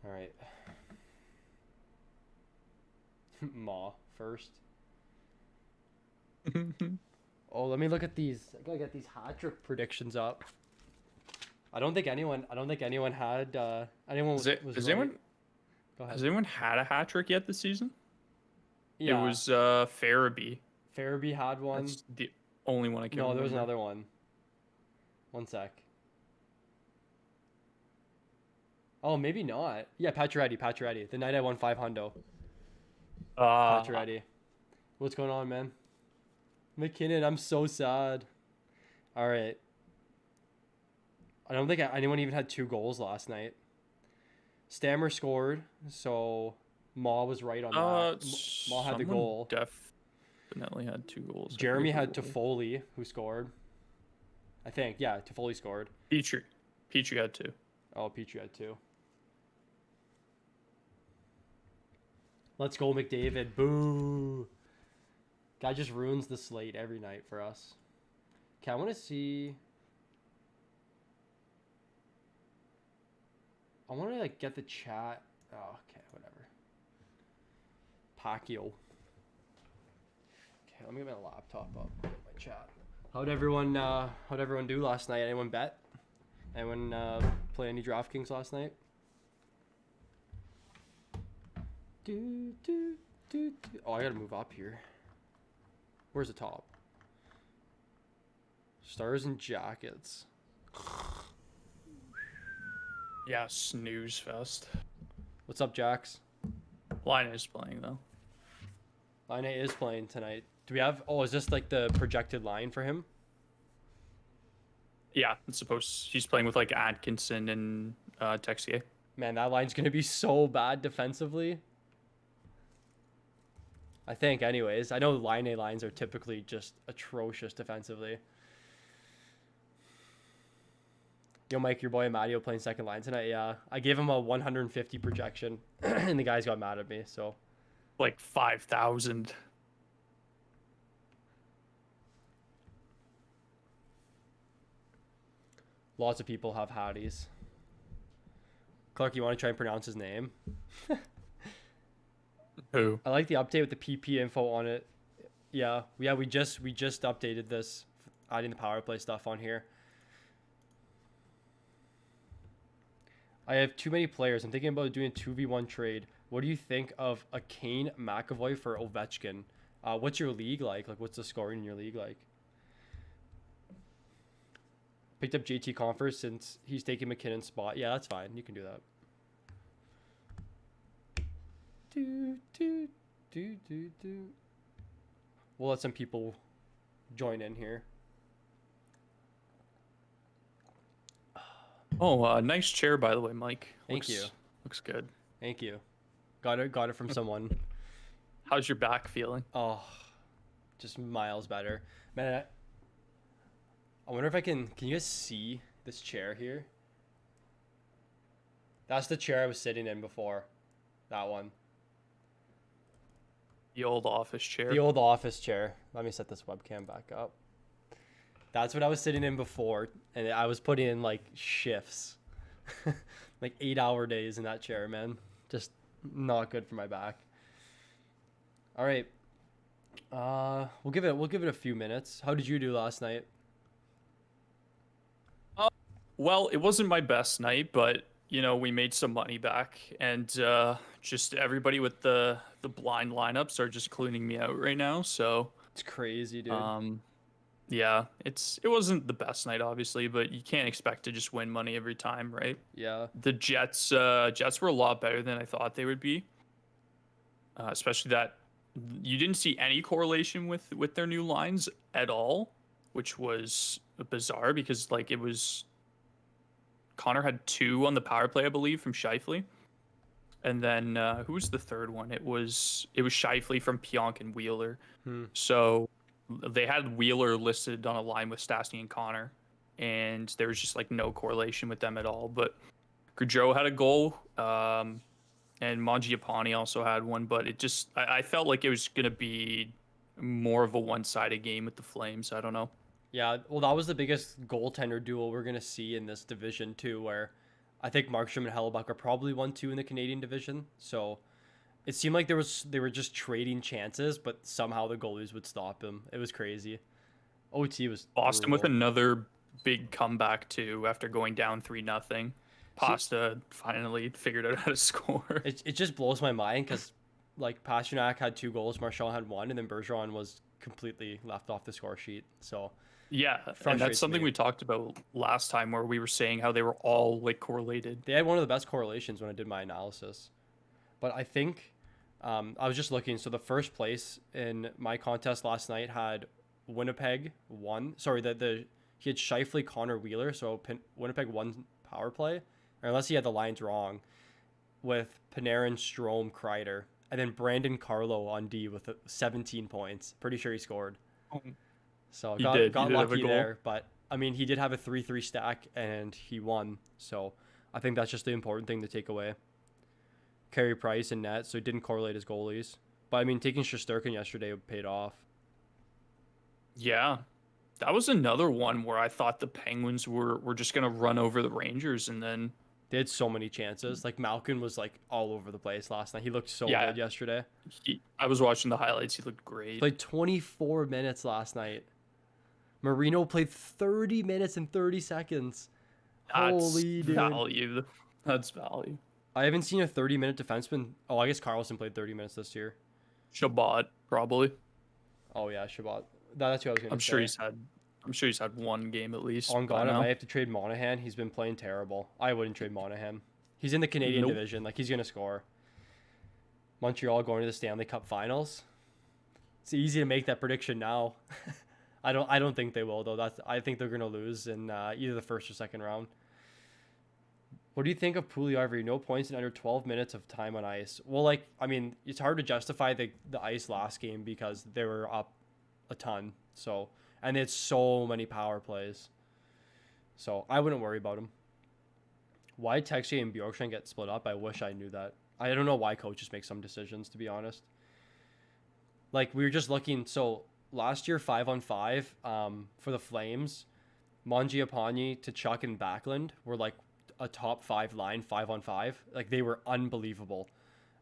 All right. Ma first. Oh, let me look at these. I gotta get these hat trick predictions up. I don't think anyone. I don't think anyone had. Anyone was Has right. anyone Go ahead. has anyone had a hat trick yet this season? It Yeah, was Farabee. Farabee had one. That's the only one I can No, there was remember. another one. One sec. Oh, maybe not. Yeah, Pacioretty, Pacioretty. The night I won 500. Uh, Pacioretty. What's going on, man? McKinnon, I'm so sad. All right. I don't think anyone even had 2 goals last night. Stammer scored, so Ma was right on that. Ma had the someone goal. definitely had 2 goals. I Jeremy forget had who it was. Toffoli, who scored. I think, yeah, Toffoli scored. Petrie had 2. Oh, Petrie had 2. Let's go, McDavid. Boo. Guy just ruins the slate every night for us. Okay, I want to see. I want to like get the chat. Oh, okay, whatever. Pacquiao. Okay, let me get my laptop up. Get my chat. How'd everyone do last night? Anyone bet? Anyone play any Draftkings last night? Oh, I gotta move up here. Where's the top? Stars and jackets. Yeah, snooze fest. What's up, Jax? Line is playing though. Line A is playing tonight. Do we have? Oh, is this like the projected line for him? Yeah, it's supposed he's playing with like Atkinson and Texier. Man, that line's gonna be so bad defensively. I think, anyways. I know line A lines are typically just atrocious defensively. Yo, Mike, your boy Mario playing second line tonight. Yeah, I gave him a 150 projection, and the guys got mad at me. So Like 5,000. lots of people have Hatties. Clark, you want to try and pronounce his name? Who? I like the update with the PP info on it. Yeah, we just updated this, adding the power play stuff on here. I have too many players. I'm thinking about doing a 2v1 trade. What do you think of a Kane McAvoy for Ovechkin? What's your league like? Like, what's the scoring in your league like? Picked up JT Confer since he's taking McKinnon's spot. Yeah, that's fine. You can do that. Do. We'll let some people join in here. Oh, nice chair by the way, Mike. Thank you. Looks good. Thank you. Got it from someone. How's your back feeling? Oh, just miles better. Man, I wonder if I can you guys see this chair here? That's the chair I was sitting in before. That one. The old office chair. The old office chair. Let me set this webcam back up. That's what I was sitting in before, and I was putting in like shifts. Like 8-hour days in that chair, man. Just not good for my back. All right. We'll give it a few minutes. How did you do last night? Well, it wasn't my best night, but you know, we made some money back, and just everybody with the blind lineups are just cleaning me out right now. So, It's crazy, dude. yeah, it wasn't the best night, obviously, but you can't expect to just win money every time, right? Yeah. The Jets were a lot better than I thought they would be, especially that you didn't see any correlation with their new lines at all, which was bizarre because like it was Connor had 2 on the power play, I believe, from Scheifele. And then who was the third one? It was Scheifele from Pionk and Wheeler. So they had Wheeler listed on a line with Stastny and Connor, and there was just like no correlation with them at all. But Gaudreau had a goal, and Mangiapane also had one. But I felt like it was gonna be more of a one-sided game with the Flames. I don't know. Yeah, well, that was the biggest goaltender duel we're gonna see in this division too, where I think Markstrom and Hellebuck are probably 1-2 in the Canadian division. So it seemed like they were just trading chances, but somehow the goalies would stop him. It was crazy. OT was Boston with brutal. another big comeback too after going down 3-0. Pasta finally figured out how to score. It just blows my mind because like Pasternak had 2 goals, Marchand had 1, and then Bergeron was completely left off the score sheet. So Yeah, and frustrates that's something me. we talked about last time where we were saying how they were all like correlated. They had one of the best correlations when I did my analysis. But I think I was just looking. So the first place in my contest last night had Winnipeg 1. Sorry, he had Scheifele, Connor Wheeler. So Winnipeg 1 power play, or unless he had the lines wrong, with Panarin, Strome, Kreider, and then Brandon Carlo on D with 17 points. Pretty sure he scored. So He got did have a lucky goal. there. But I mean, he did have a 3-3 stack and he won. So I think that's just the important thing to take away. Carey Price and net, so he didn't correlate his goalies. But I mean, taking Shesterkin yesterday paid off. Yeah, that was another one where I thought the Penguins were just gonna run over the Rangers, and then They had so many chances. Like Malkin was like all over the place last night. He looked so Yeah. good yesterday. I was watching the highlights. He looked great. Played 24 minutes last night. Marino played 30 minutes and 30 seconds. Holy dude. Value. That's value. I haven't seen a 30-minute defenseman. Oh, I guess Carlson played 30 minutes this year. Shabbat probably. Oh yeah, Shabbat. That's who I was gonna I'm say. sure he's had one game at least. On by God, I now. might have to trade Monahan. He's been playing terrible. I wouldn't trade Monahan. He's in the Canadian Nope. division. Like, he's going to score. Montreal going to the Stanley Cup Finals. It's easy to make that prediction now. I don't think they will, though. I think they're going to lose in either the first or second round. What do you think of Puljujarvi? No points in under 12 minutes of time on ice. Well, like, I mean, it's hard to justify the ice last game because they were up a ton. So, and it's so many power plays. So I wouldn't worry about him. Why Texier and Bjorkstrand get split up? I wish I knew that. I don't know why coaches make some decisions, to be honest. Like, we were just looking. So last year, 5-on-5 for the Flames, Mangiapane, Tkachuk, and Backlund were like a top 5 line, 5-on-5. Like, they were unbelievable.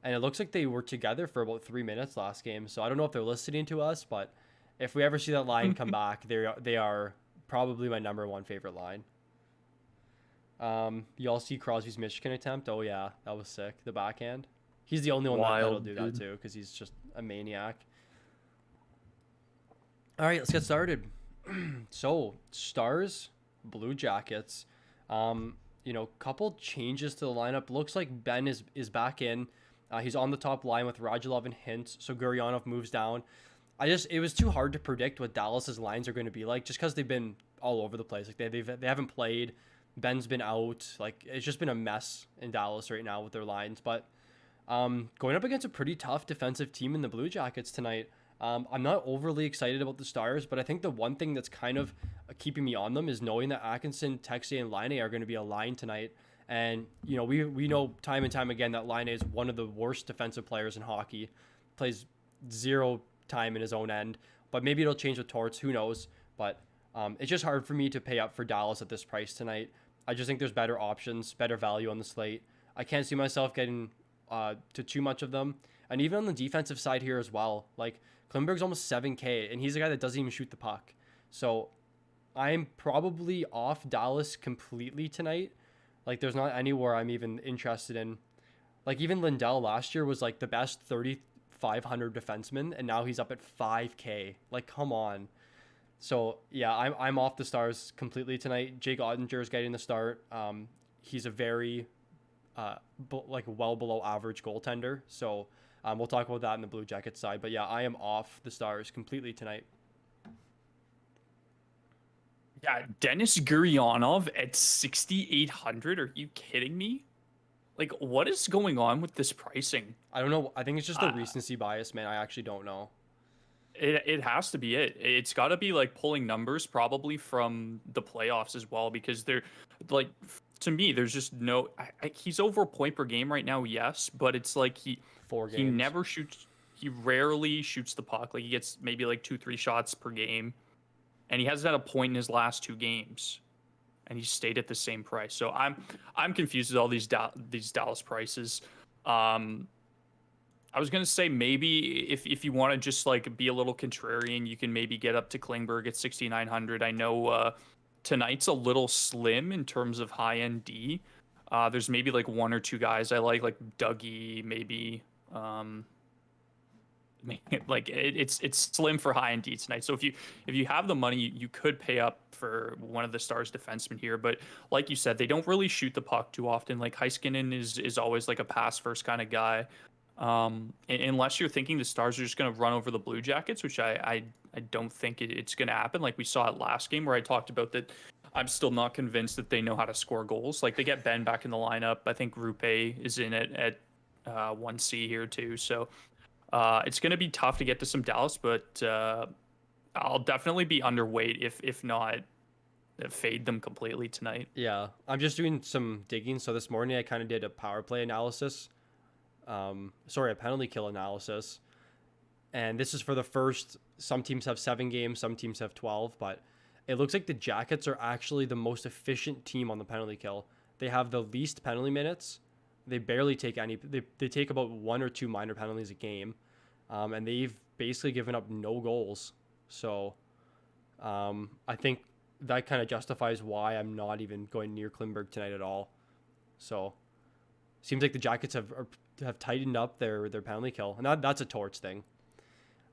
And it looks like they were together for about 3 minutes last game. So I don't know if they're listening to us, but if we ever see that line come back, they are probably my number 1 favorite line. You all see Crosby's Michigan attempt? Oh yeah, that was sick. The backhand. He's the only one that'll do that too, because he's just a maniac. All right, let's get started. So, Stars, Blue Jackets. Couple changes to the lineup. Looks like Ben is back in. He's on the top line with Radulov and Hintz. So Gurionov moves down. It was too hard to predict what Dallas's lines are going to be like, just because they've been all over the place. Like they haven't played. Ben's been out. Like, it's just been a mess in Dallas right now with their lines. But going up against a pretty tough defensive team in the Blue Jackets tonight. I'm not overly excited about the Stars, but I think the one thing that's kind of keeping me on them is knowing that Atkinson, Texier, and Laine are going to be aligned tonight. And, we know time and time again that Laine is one of the worst defensive players in hockey. Plays zero time in his own end. But maybe it'll change with Torts. Who knows? But it's just hard for me to pay up for Dallas at this price tonight. I just think there's better options, better value on the slate. I can't see myself getting to too much of them. And even on the defensive side here as well. Like, Klimberg's almost 7K, and he's a guy that doesn't even shoot the puck. So I'm probably off Dallas completely tonight. Like, there's not anywhere I'm even interested in. Like, even Lindell last year was like the best 3,500 defenseman, and now he's up at 5K. Like, come on. So yeah, I'm off the Stars completely tonight. Jake Ottinger is getting the start. He's a very well below average goaltender. So we'll talk about that in the Blue Jackets side. But yeah, I am off the Stars completely tonight. Yeah, Denis Gurionov at 6,800. Are you kidding me? Like, what is going on with this pricing? I don't know. I think it's just the recency bias, man. I actually don't know. It has to be it. It's got to be like pulling numbers probably from the playoffs as well, because they're like, to me, there's just no. He's over a point per game right now, yes, but it's like he never shoots. He rarely shoots the puck. Like, he gets maybe like 2-3 shots per game, and he hasn't had a point in his last 2 games. and he stayed at the same price. So I'm confused with all these Dallas prices. I was gonna say maybe if you want to just like be a little contrarian, you can maybe get up to Klingberg at 6,900. I know tonight's a little slim in terms of high end D. There's maybe like one or two guys I like Dougie, maybe. Like it's slim for high end D tonight. So if you have the money, you could pay up for one of the Stars defensemen here. But like you said, they don't really shoot the puck too often. Like Heiskanen is always like a pass first kind of guy. Unless you're thinking the Stars are just going to run over the Blue Jackets, which I don't think it's going to happen. Like we saw it last game where I talked about that. I'm still not convinced that they know how to score goals. Like they get Ben back in the lineup. I think Rupe is in it at 1C here too. So it's going to be tough to get to some Dallas, but I'll definitely be underweight if not fade them completely tonight. Yeah, I'm just doing some digging. So this morning I kind of did a power play analysis. A penalty kill analysis. And this is for the first, some teams have 7 games, some teams have 12, but it looks like the Jackets are actually the most efficient team on the penalty kill. They have the least penalty minutes. They barely take any, they take about 1 or 2 minor penalties a game. And they've basically given up no goals. So I think that kind of justifies why I'm not even going near Klingberg tonight at all. So seems like the Jackets have tightened up their penalty kill, and that's a Torts thing.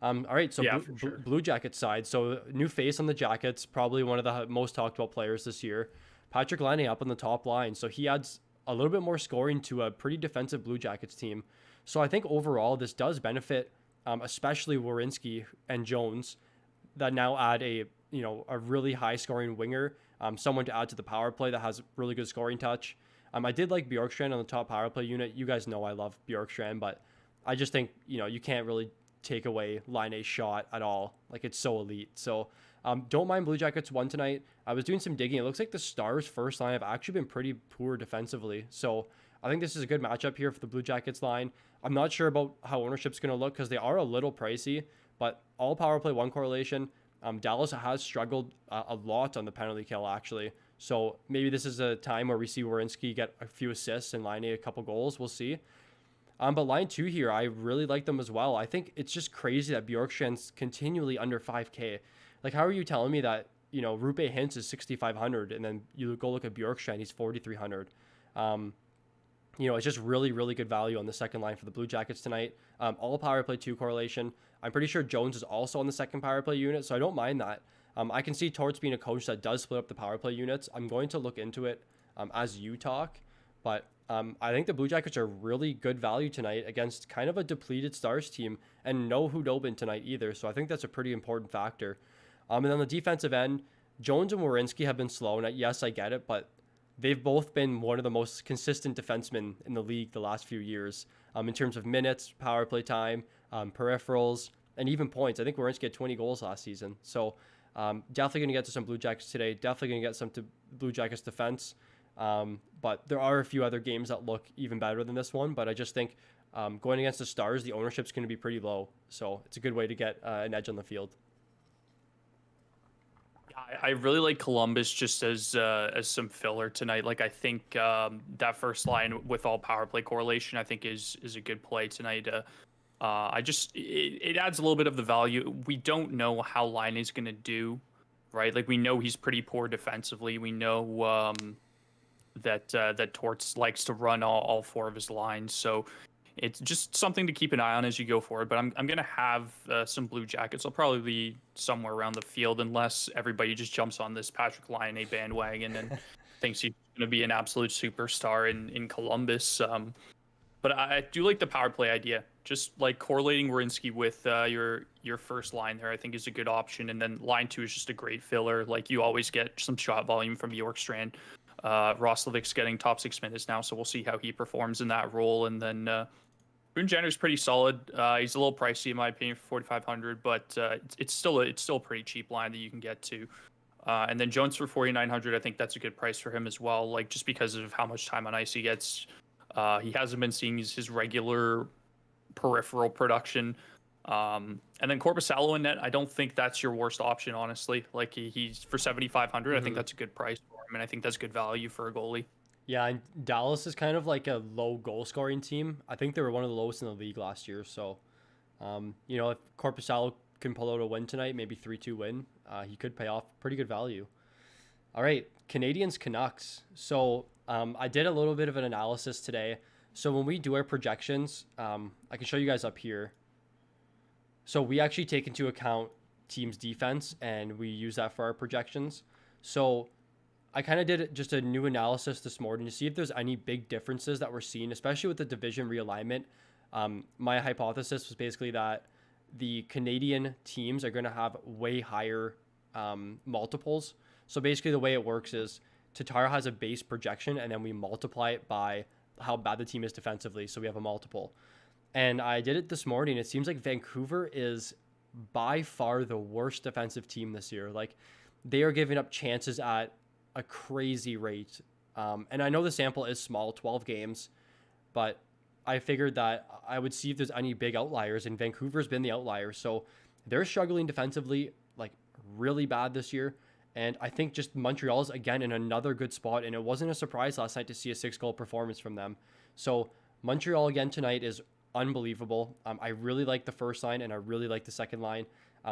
All right, so yeah, Blue Jackets side. So new face on the Jackets, probably one of the most talked about players this year. Patrick Laine up on the top line, so he adds a little bit more scoring to a pretty defensive Blue Jackets team. So I think overall this does benefit, especially Werenski and Jones, that now add a really high scoring winger, someone to add to the power play that has really good scoring touch. I did like Bjorkstrand on the top power play unit. You guys know I love Bjorkstrand, but I just think, you can't really take away Laine's shot at all. Like, it's so elite. So don't mind Blue Jackets won tonight. I was doing some digging. It looks like the Stars' first line have actually been pretty poor defensively. So I think this is a good matchup here for the Blue Jackets line. I'm not sure about how ownership's going to look because they are a little pricey, but all power play one correlation. Dallas has struggled a lot on the penalty kill, actually. So maybe this is a time where we see Werenski get a few assists and Laine a couple goals. We'll see. But line 2 here, I really like them as well. I think it's just crazy that Bjorkstrand's continually under 5K. Like, how are you telling me that, Rupe Hintz is 6,500 and then you go look at Bjorkstrand, he's 4,300. It's just really, really good value on the second line for the Blue Jackets tonight. All power play 2 correlation. I'm pretty sure Jones is also on the second power play unit, so I don't mind that. I can see Torts being a coach that does split up the power play units. I'm going to look into it as you talk, but I think the Blue Jackets are really good value tonight against kind of a depleted Stars team and no Hudobin tonight either, so I think that's a pretty important factor. And on the defensive end, Jones and Werenski have been slow, and yes, I get it, but they've both been one of the most consistent defensemen in the league the last few years in terms of minutes, power play time, peripherals, and even points. I think Werenski had 20 goals last season, so definitely going to get to some Blue Jackets today. Definitely going to get some to Blue Jackets defense. But there are a few other games that look even better than this one. But I just think going against the Stars, the ownership's going to be pretty low. So it's a good way to get an edge on the field. I really like Columbus just as some filler tonight. Like I think that first line with all power play correlation, I think is a good play tonight. It adds a little bit of the value. We don't know how Laine is going to do, right? Like we know he's pretty poor defensively. We know that Torts likes to run all 4 of his lines. So it's just something to keep an eye on as you go forward. But I'm going to have some Blue Jackets. I'll probably be somewhere around the field unless everybody just jumps on this Patrick Laine bandwagon and thinks he's going to be an absolute superstar in Columbus. But I do like the power play idea. Just like correlating Werenski with your first line there, I think is a good option. And then line 2 is just a great filler. Like you always get some shot volume from Bjorkstrand. Roslovic's getting top 6 minutes now, so we'll see how he performs in that role. And then Boone Jenner's pretty solid. He's a little pricey in my opinion for 4,500, but it's still a pretty cheap line that you can get to. And then Jones for 4,900, I think that's a good price for him as well. Like just because of how much time on ice he gets. He hasn't been seeing his regular peripheral production. And then Korpisalo in net, I don't think that's your worst option, honestly. Like he's for 7,500, I think that's a good price for him. I think that's good value for a goalie. Yeah, and Dallas is kind of like a low goal scoring team. I think they were one of the lowest in the league last year. So, if Korpisalo can pull out a win tonight, maybe 3-2 win, he could pay off pretty good value. All right, Canadiens Canucks. So I did a little bit of an analysis today. So when we do our projections, I can show you guys up here. So we actually take into account team's defense and we use that for our projections. So I kind of did just a new analysis this morning to see if there's any big differences that we're seeing, especially with the division realignment. My hypothesis was basically that the Canadian teams are going to have way higher multiples. So basically the way it works is Tatar has a base projection and then we multiply it by how bad the team is defensively. So we have a multiple. And I did it this morning. It seems like Vancouver is by far the worst defensive team this year. Like they are giving up chances at a crazy rate. And I know the sample is small, 12 games, but I figured that I would see if there's any big outliers, and Vancouver's been the outlier. So they're struggling defensively, like really bad this year. And I think just Montreal's again in another good spot. And it wasn't a surprise last night to see a 6-goal performance from them. So Montreal again tonight is unbelievable. I really like the first line and I really like the second line.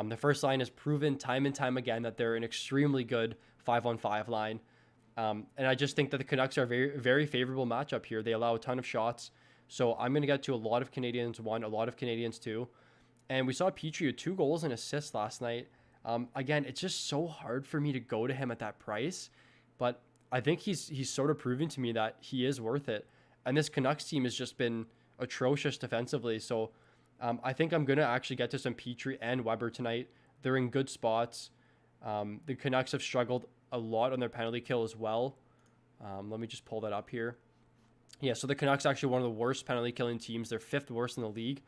The first line has proven time and time again that they're an extremely good 5-on-5 line. And I just think that the Canucks are a very, very favorable matchup here. They allow a ton of shots. So I'm going to get to a lot of Canadiens 1, a lot of Canadiens 2. And we saw Petrie with 2 goals and assists last night. Again, it's just so hard for me to go to him at that price. But I think he's sort of proven to me that he is worth it. And this Canucks team has just been atrocious defensively. So I think I'm going to actually get to some Petrie and Weber tonight. They're in good spots. The Canucks have struggled a lot on their penalty kill as well. Let me just pull that up here. Yeah, so the Canucks are actually one of the worst penalty killing teams. They're 5th worst in the league.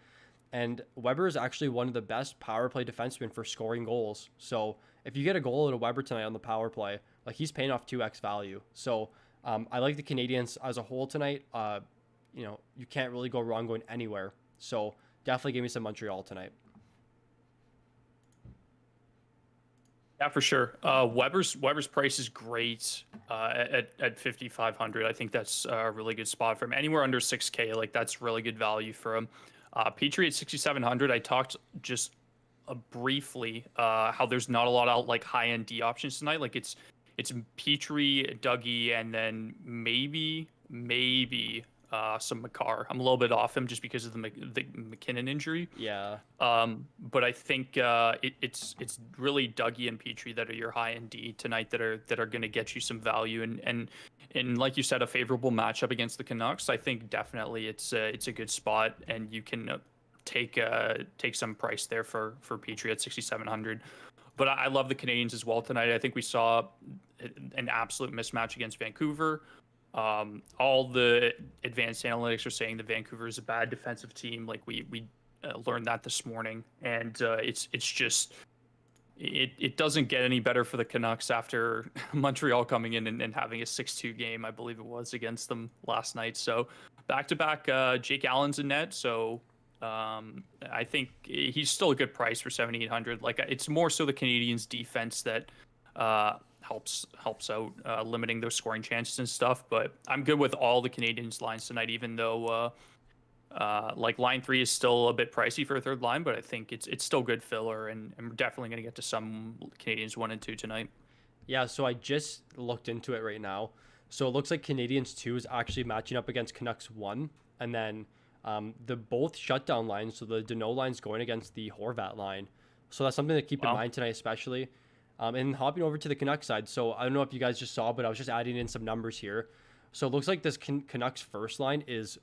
And Weber is actually one of the best power play defensemen for scoring goals. So if you get a goal out of Weber tonight on the power play, like he's paying off 2x value. So I like the Canadiens as a whole tonight. You can't really go wrong going anywhere. So definitely give me some Montreal tonight. Yeah, for sure. Weber's price is great at 5,500. I think that's a really good spot for him. Anywhere under 6K, like that's really good value for him. Petrie at 6,700. I talked just briefly how there's not a lot of like high end D options tonight. Like it's Petrie, Dougie, and then maybe some Makar. I'm a little bit off him just because of the McKinnon injury. Yeah. But I think it's really Dougie and Petrie that are your high end D tonight that are going to get you some value and like you said, a favorable matchup against the Canucks. I think definitely it's a good spot, and you can take some price there for Petrie at 6,700. But I love the Canadiens as well tonight. I think we saw an absolute mismatch against Vancouver. All the advanced analytics are saying that Vancouver is a bad defensive team. Like we learned that this morning, and it's just it doesn't get any better for the Canucks after Montreal coming in and having a 6-2 game, I believe it was, against them last night. So back-to-back Jake Allen's in net. So I think he's still a good price for 7,800. Like it's more so the Canadiens defense that helps out limiting those scoring chances and stuff. But I'm good with all the Canadiens lines tonight, even though like line 3 is still a bit pricey for a third line, but I think it's still good filler, and we're definitely going to get to some Canadiens 1 and 2 tonight. Yeah, so I just looked into it right now. So it looks like Canadiens 2 is actually matching up against Canucks 1, and then the both shutdown lines, so the Deneau line's going against the Horvat line. So that's something to keep in mind tonight, especially. And hopping over to the Canucks side, so I don't know if you guys just saw, but I was just adding in some numbers here. So it looks like this Canucks first line is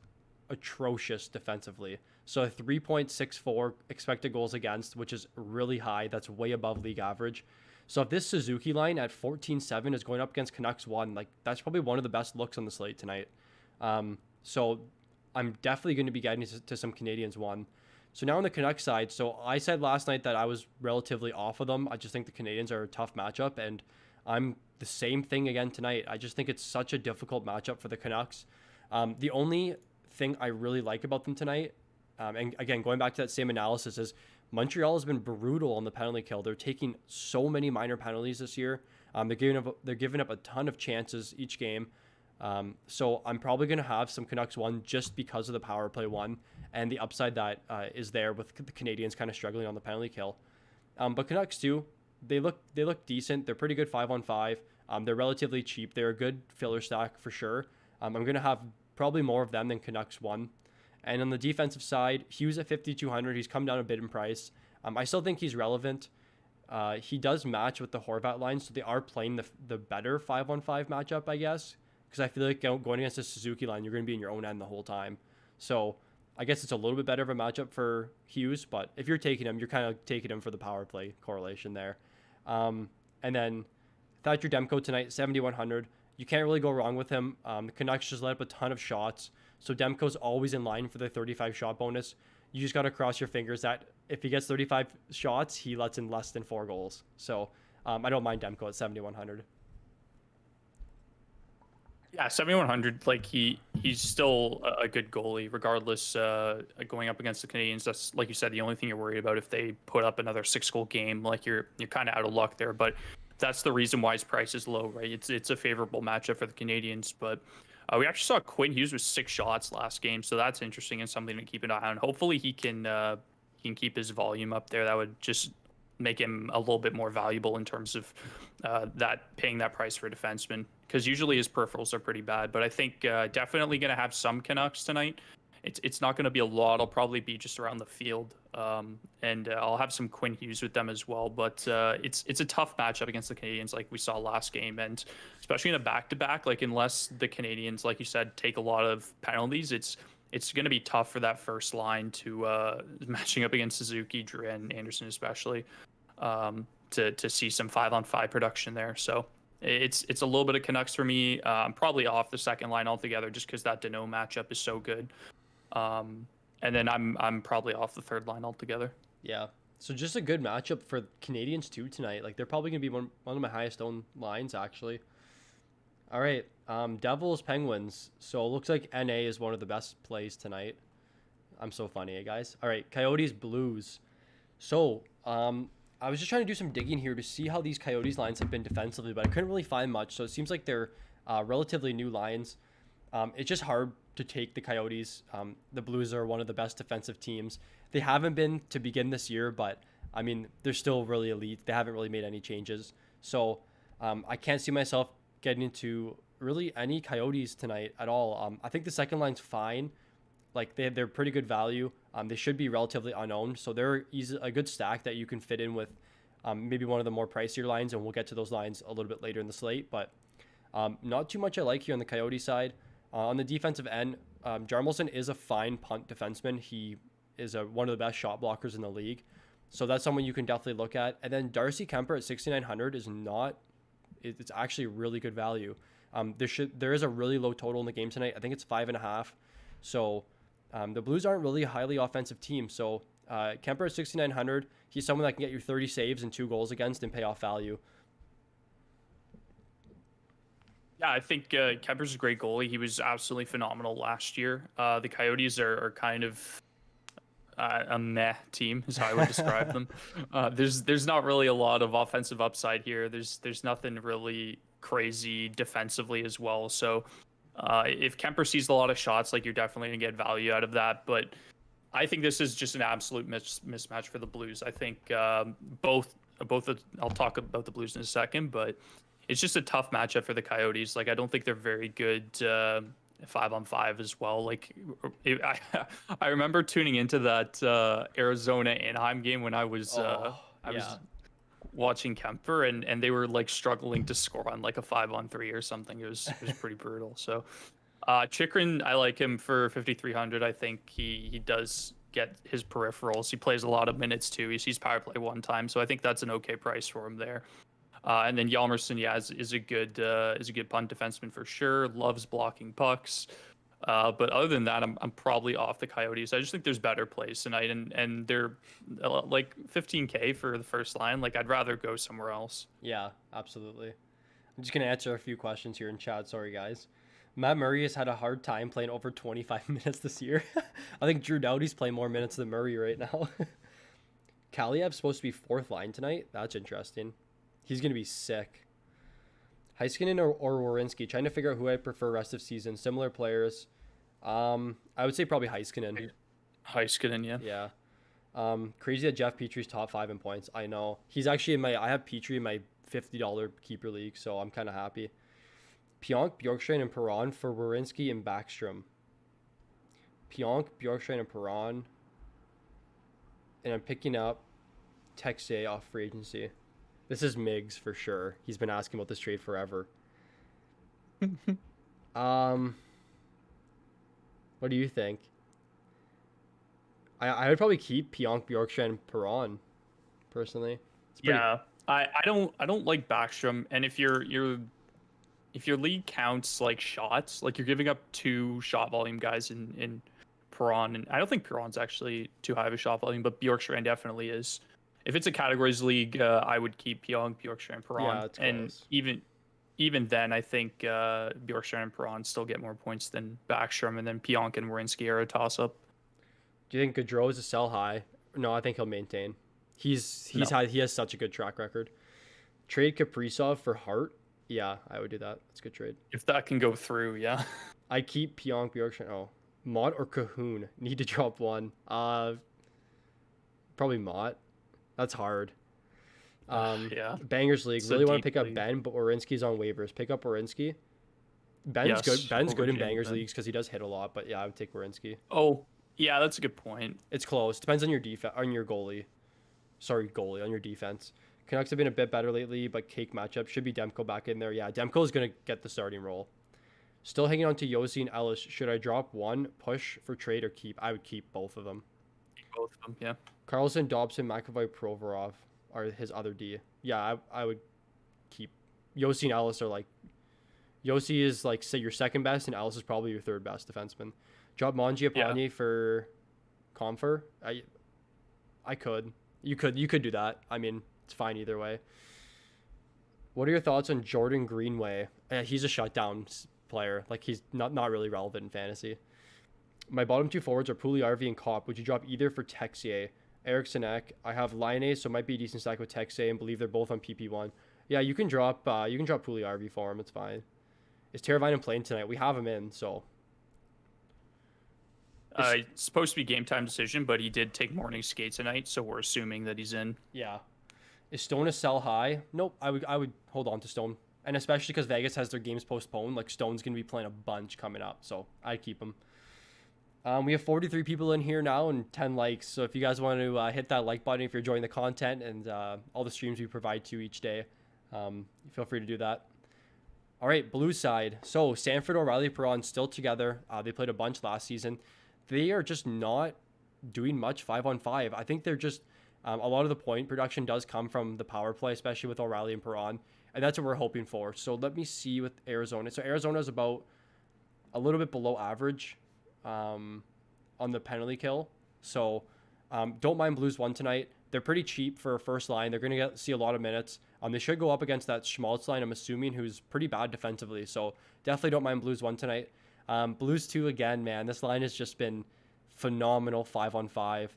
atrocious defensively. So 3.64 expected goals against, which is really high. That's way above league average. So if this Suzuki line at 14.7 is going up against Canucks 1, like that's probably one of the best looks on the slate tonight. So I'm definitely going to be getting to some Canadiens 1. So now on the Canucks side, so I said last night that I was relatively off of them. I just think the Canadiens are a tough matchup, and I'm the same thing again tonight. I just think it's such a difficult matchup for the Canucks. The only thing I really like about them tonight, and again, going back to that same analysis, is Montreal has been brutal on the penalty kill. They're taking so many minor penalties this year. They're giving up a ton of chances each game. So I'm probably going to have some Canucks 1 just because of the power play 1 and the upside that is there with the Canadiens kind of struggling on the penalty kill. But Canucks 2, they look decent. They're pretty good 5-on-5. They're relatively cheap. They're a good filler stack for sure. I'm going to have probably more of them than Canucks 1. And on the defensive side, Hughes at 5,200. He's come down a bit in price. I still think he's relevant. He does match with the Horvat line, so they are playing the better 5-on-5 matchup, I guess. Because I feel like going against a Suzuki line, you're going to be in your own end the whole time. So I guess it's a little bit better of a matchup for Hughes, but if you're taking him, you're kind of taking him for the power play correlation there. And then Thatcher Demko tonight, 7,100. You can't really go wrong with him. The Canucks just let up a ton of shots, so Demko's always in line for the 35 shot bonus. You just got to cross your fingers that if he gets 35 shots, he lets in less than 4 goals. So I don't mind Demko at 7,100. Yeah, 7,100. Like he's still a good goalie, regardless. Going up against the Canadiens, that's like you said, the only thing you're worried about if they put up another 6-goal game. Like you're kind of out of luck there. But that's the reason why his price is low, right? It's a favorable matchup for the Canadiens. But we actually saw Quinn Hughes with 6 shots last game, so that's interesting and something to keep an eye on. Hopefully he can keep his volume up there. That would just make him a little bit more valuable in terms of paying that price for a defenseman, because usually his peripherals are pretty bad. But I think definitely going to have some Canucks tonight. It's not going to be a lot. I'll probably be just around the field, and I'll have some Quinn Hughes with them as well. But it's a tough matchup against the Canadiens, like we saw last game, and especially in a back-to-back. Like unless the Canadiens, like you said, take a lot of penalties, it's going to be tough for that first line to matching up against Suzuki, Drew, and Anderson especially, to see some 5-on-5 production there. So it's a little bit of Canucks for me. I'm probably off the second line altogether just because that Danault matchup is so good. And then I'm probably off the third line altogether. Yeah. So just a good matchup for Canadiens too tonight. Like they're probably going to be one of my highest owned lines actually. All right. Devils, Penguins. So it looks like NA is one of the best plays tonight. I'm so funny, guys. All right. Coyotes, Blues. So I was just trying to do some digging here to see how these Coyotes lines have been defensively, but I couldn't really find much. So it seems like they're relatively new lines. It's just hard to take the Coyotes. The Blues are one of the best defensive teams. They haven't been to begin this year, but I mean, they're still really elite. They haven't really made any changes. So I can't see myself getting into really any Coyotes tonight at all. I think the second line's fine. Like they're pretty good value. They should be relatively unowned, so they're a good stack that you can fit in with maybe one of the more pricier lines, and we'll get to those lines a little bit later in the slate. But not too much I like here on the Coyote side. On the defensive end, Jarmelson is a fine punt defenseman. He is one of the best shot blockers in the league, so that's someone you can definitely look at. And then Darcy Kemper at 6,900 is not. It's actually really good value. There is a really low total in the game tonight. I think it's 5.5. So the Blues aren't really a highly offensive team. So Kemper at 6,900. He's someone that can get you 30 saves and 2 goals against and pay off value. Yeah, I think Kemper's a great goalie. He was absolutely phenomenal last year. The Coyotes are kind of a meh team, is how I would describe them. There's not really a lot of offensive upside here. There's nothing really crazy defensively as well. So if Kemper sees a lot of shots, like you're definitely gonna get value out of that. But I think this is just an absolute mismatch for the Blues. I think both. I'll talk about the Blues in a second, but it's just a tough matchup for the Coyotes. Like I don't think they're very good 5-on-5 as well. Like I remember tuning into that Arizona Anaheim game when I was watching Kemper, and they were like struggling to score on like a 5-on-3 or something. It was pretty brutal. So Chikrin, I like him for 5,300. I think he does get his peripherals. He plays a lot of minutes too. He sees power play one time, so I think that's an okay price for him there. And then Hjalmarsson, is a good punt defenseman for sure. Loves blocking pucks. But other than that, I'm probably off the Coyotes. I just think there's better plays tonight, and they're like 15K for the first line. Like I'd rather go somewhere else. Yeah, absolutely. I'm just gonna answer a few questions here in chat. Sorry, guys. Matt Murray has had a hard time playing over 25 minutes this year. I think Drew Doughty's playing more minutes than Murray right now. Kaliev's supposed to be fourth line tonight. That's interesting. He's going to be sick. Heiskanen or Werenski. Trying to figure out who I prefer rest of season. Similar players. I would say probably Heiskanen. Heiskanen, yeah. Yeah. Crazy that Jeff Petry's top 5 in points. I know. He's actually I have Petry in my $50 keeper league, so I'm kind of happy. Pionk, Bjorkstrand, and Perron for Werenski and Backstrom. Pionk, Bjorkstrand, and Perron. And I'm picking up Texier off free agency. This is Miggs for sure. He's been asking about this trade forever. What do you think? I would probably keep Pionk, Bjorkstrand, and Perron, personally. Yeah, I don't like Backstrom, and if your league counts like shots, like you're giving up 2 shot volume guys in Perron, and I don't think Perron's actually too high of a shot volume, but Bjorkstrand definitely is. If it's a categories league, I would keep Pionk, Bjorkstrand, and Perron. Yeah, it's and close. even then, I think Bjorkstrand and Perron still get more points than Backstrom, and then Pionk and Werenski are a toss-up. Do you think Gaudreau is a sell high? No, I think he'll maintain. He has such a good track record. Trade Kaprizov for Hart? Yeah, I would do that. That's a good trade. If that can go through, yeah. I keep Pionk, Bjorkstrand. Oh, Mott or Cahoon? Need to drop one. Probably Mott. That's hard. Yeah. Bangers League. It's a Really want to deep pick up league. Ben, but Werenski's on waivers. Pick up Werenski. Ben's Yes, good. Ben's over good in James Bangers Ben. leagues because he does hit a lot. But yeah, I would take Werenski. Oh, yeah, that's a good point. It's close. Depends on your goalie. Sorry, goalie on your defense. Canucks have been a bit better lately, but cake matchup should be Demko back in there. Yeah, Demko is gonna get the starting role. Still hanging on to Yossi and Ellis. Should I drop one, push for trade, or keep? I would keep both of them. Both of them, yeah. Carlson, Dobson, McAvoy, Provorov are his other D. Yeah, I would keep. Yossi and Ellis are like. Yossi is like say your second best, and Ellis is probably your third best defenseman. Drop Mangiapane for Comfer. I could. You could do that. I mean, it's fine either way. What are your thoughts on Jordan Greenway? He's a shutdown player. Like he's not really relevant in fantasy. My bottom 2 forwards are Puljujärvi and Kopp. Would you drop either for Texier? Eriksson Ek. I have Laine, so it might be a decent stack with Texier, and believe they're both on PP1. Yeah, you can drop Puljujärvi for him. It's fine. Is Teravainen playing tonight? We have him in, so. It's supposed to be game time decision, but he did take morning skate tonight, so we're assuming that he's in. Yeah. Is Stone a sell high? Nope. I would hold on to Stone. And especially because Vegas has their games postponed, like Stone's going to be playing a bunch coming up, so I'd keep him. We have 43 people in here now and 10 likes, so if you guys want to hit that like button if you're enjoying the content and all the streams we provide to you each day, feel free to do that. All right, blue side. So Sanford, O'Reilly, Perron still together. They played a bunch last season. They are just not doing much 5-on-5. I think they're just a lot of the point production does come from the power play, especially with O'Reilly and Perron, and that's what we're hoping for. So let me see with Arizona. So Arizona is about a little bit below average on the penalty kill. So don't mind Blues 1 tonight. They're pretty cheap for a first line. They're going to see a lot of minutes. They should go up against that Schmaltz line, I'm assuming, who's pretty bad defensively. So definitely don't mind Blues 1 tonight. Blues 2 again, man. This line has just been phenomenal 5-on-5.